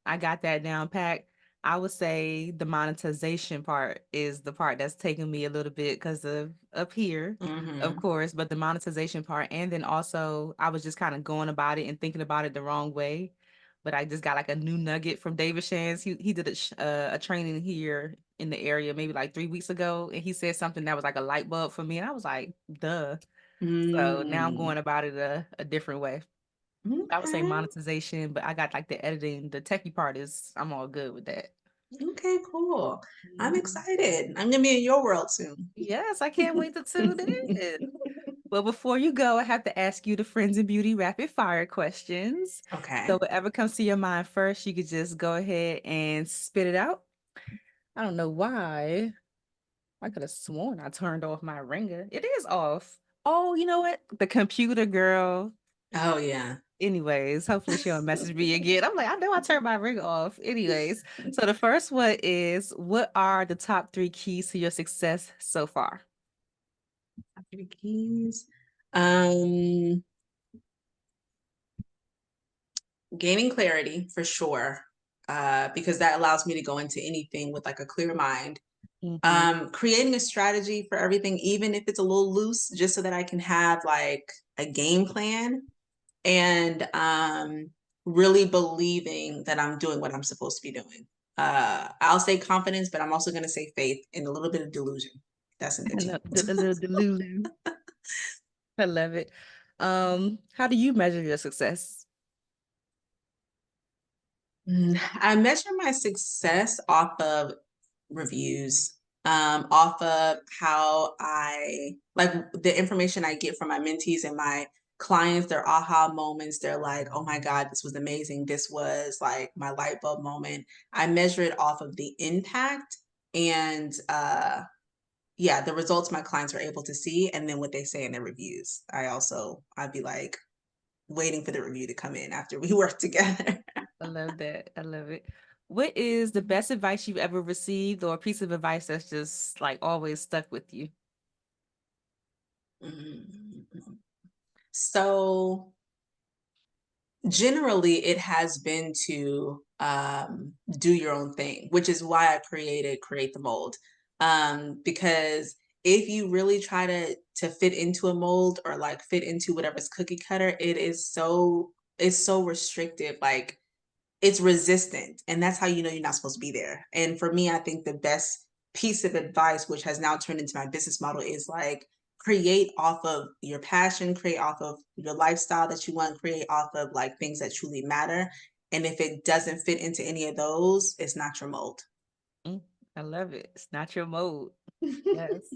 I got that down packed. I would say the monetization part is the part that's taking me a little bit because of up here, of Mm-hmm. course, but the monetization part. And then also, I was just kind of going about it and thinking about it the wrong way. But I just got like a new nugget from David Shands. He did a training here in the area maybe like 3 weeks ago. And he said something that was like a light bulb for me. And I was like, duh. So now I'm Mm. going about it a different way. I would say Okay. monetization, but I got like the editing, the techie part is I'm all good with that. Okay, cool. I'm Mhm. excited. I'm gonna be in your world soon. Yes, I can't wait to tune in. Well, before you go, I have to ask you the Friends in Beauty rapid fire questions. So Okay. whatever comes to your mind first, you could just go ahead and spit it out. I don't know why. I could have sworn I turned off my ringer. It is off. Oh, you know what? The computer girl. Oh yeah. Anyways, hopefully she don't message me again. I'm like, I know I turned my ringer off. Anyways, so the first one is, what are the top three keys to your success so far? Three keys. Um, Gaining clarity for sure. Because that allows me to go into anything with like a clear mind. Hmm. Creating a strategy for everything, even if it's a little loose, just so that I can have like a game plan, and really believing that I'm doing what I'm supposed to be doing. I'll say confidence, but I'm also going to say faith and a little bit of delusion. That's in there I too. know, a little delusion. I love it. How do you measure your success? I measure my success off of reviews, off of how I like the information I get from my mentees and my clients, their aha moments. They're like, oh my God, this was amazing. This was like my light bulb moment. I measure it off of the impact and yeah, the results my clients are able to see, and then what they say in their reviews. I'd be like waiting for the review to come in after we work together. I love that. I love it. What is the best advice you've ever received or a piece of advice that's just like always stuck with you? So generally it has been to do your own thing, which is why I created Create the Mold. Because if you really try to fit into a mold or like fit into whatever's cookie cutter, it's so restrictive. Like it's resistant, and that's how you know you're not supposed to be there. And for me, I think the best piece of advice, which has now turned into my business model, is like create off of your passion, create off of your lifestyle that you want, create off of like things that truly matter. And if it doesn't fit into any of those, it's not your mold. Mm, I love it. It's not your mode. Yes.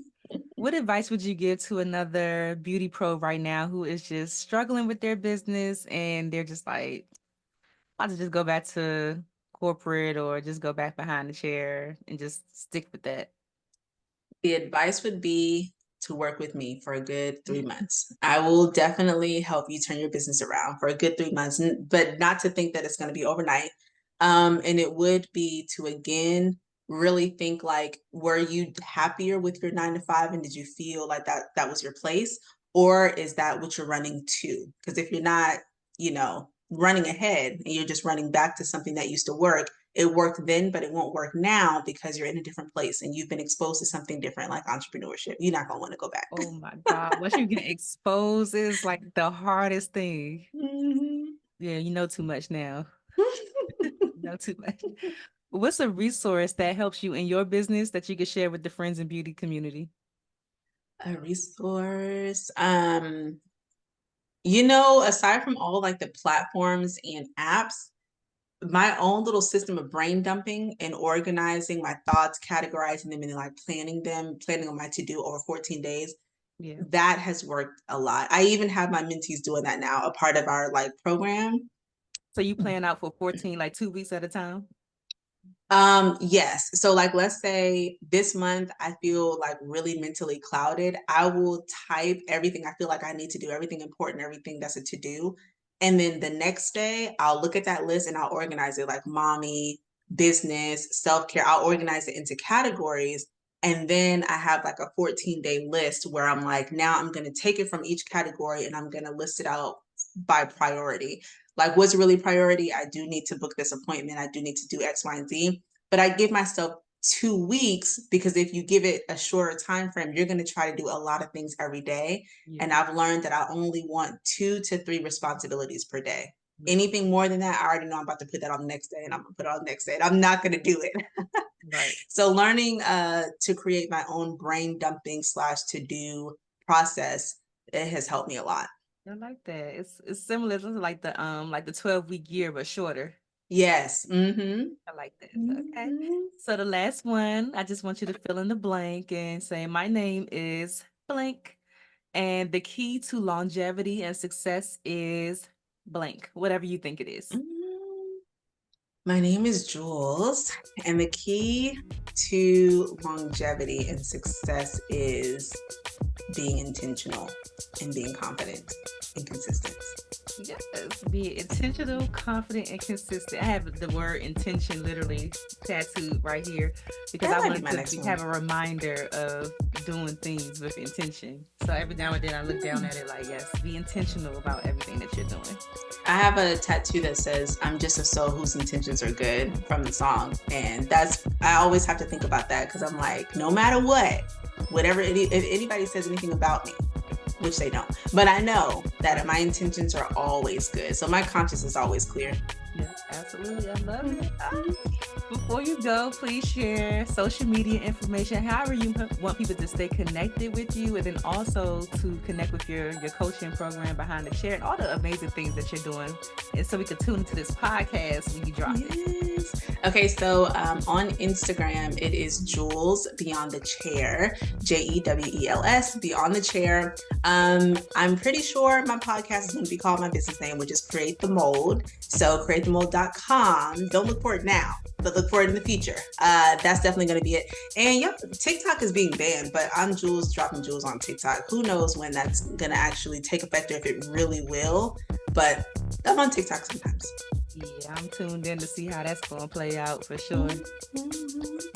What advice would you give to another beauty pro right now who is just struggling with their business and they're just like, I'll just go back to corporate or just go back behind the chair and just stick with that? The advice would be to work with me for a good 3 months. I will definitely help you turn your business around for a good 3 months, but not to think that it's going to be overnight. And it would be to again really think like, were you happier with your 9 to 5, and did you feel like that was your place, or is that what you're running to? Because if you're not, running ahead and you're just running back to something that used to work, it worked then, but it won't work now because you're in a different place and you've been exposed to something different, like entrepreneurship. You're not gonna want to go back. Oh my God. Once you get exposed is like the hardest thing. Mhm. Yeah, you know too much now. You know too much. What's a resource that helps you in your business that you can share with the friends and beauty community? A resource. Aside from all like the platforms and apps, my own little system of brain dumping and organizing my thoughts, categorizing them, and then like planning on my to do over 14 days, Yeah. that has worked a lot. I even have my mentees doing that now, a part of our like program. So you plan out for 14, like 2 weeks at a time? Yes. So like let's say this month I feel like really mentally clouded. I will type everything I feel like I need to do, everything important, everything that's a to do. And then the next day I'll look at that list and I'll organize it like mommy, business, self-care. I'll organize it into categories. And then I have like a 14-day list where I'm like, now I'm going to take it from each category and I'm going to list it out by priority. Like what's really priority? I do need to book this appointment. I do need to do X, Y, and Z. But I give myself 2 weeks, because if you give it a shorter time frame, you're going to try to do a lot of things every day. Yeah. And I've learned that I only want 2 to 3 responsibilities per day. Yeah. Anything more than that, I already know I'm about to put that on the next day, and I'm going to put it on the next day. And I'm not going to do it. Right. So learning to create my own brain dumping slash to do process, it has helped me a lot. I like that. It's similar to like the 12-week year, but shorter. Yes. Mm-hmm. I like that. Okay. Mm-hmm. So the last one, I just want you to fill in the blank and say, my name is blank. And the key to longevity and success is blank, whatever you think it is. My name is Jules, and the key to longevity and success is being intentional and being confident and consistent. Yes, be intentional, confident, and consistent. I have the word intention literally tattooed right here because That I might be wanted my next to one. have a reminder of doing things with intention. So every now and then I look down at it like, yes, be intentional about everything that you're doing. I have a tattoo that says, "I'm just a soul whose intentions are good" from the song. And I always have to think about that because I'm like, no matter what, if anybody says anything about me, which they don't, but I know that my intentions are always good. So my conscience is always clear. Yeah, absolutely. I love it. Before you go, please share social media information, however you want people to stay connected with you, and then also to connect with your coaching program behind the chair and all the amazing things that you're doing. And so we can tune into this podcast when you drop it. Okay, so on Instagram, it is Jules Beyond the Chair, JEWELS, Beyond the Chair. I'm pretty sure my podcast is going to be called my business name, which is Create the Mold. So createthemold.com. Don't look for it now, but look for it in the future. That's definitely going to be it. And yeah, TikTok is being banned, but I'm Jules dropping jewels on TikTok. Who knows when that's going to actually take effect or if it really will, but I'm on TikTok sometimes. Yeah, I'm tuned in to see how that's going to play out for sure.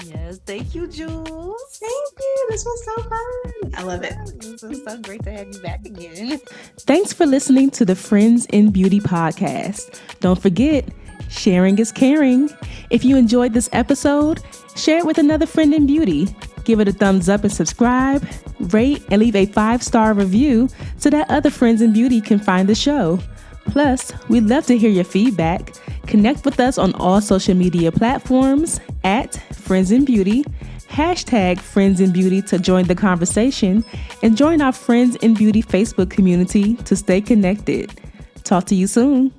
Yes, thank you, Jules. Thank you. This was so fun. I love it. This was so great to have you back again. Thanks for listening to the Friends in Beauty podcast. Don't forget, sharing is caring. If you enjoyed this episode, share it with another friend in beauty. Give it a thumbs up and subscribe, rate, and leave a 5-star review so that other friends in beauty can find the show. Plus, we'd love to hear your feedback. Connect with us on all social media platforms at Friends in Beauty, #Friends in Beauty to join the conversation, and join our Friends in Beauty Facebook community to stay connected. Talk to you soon.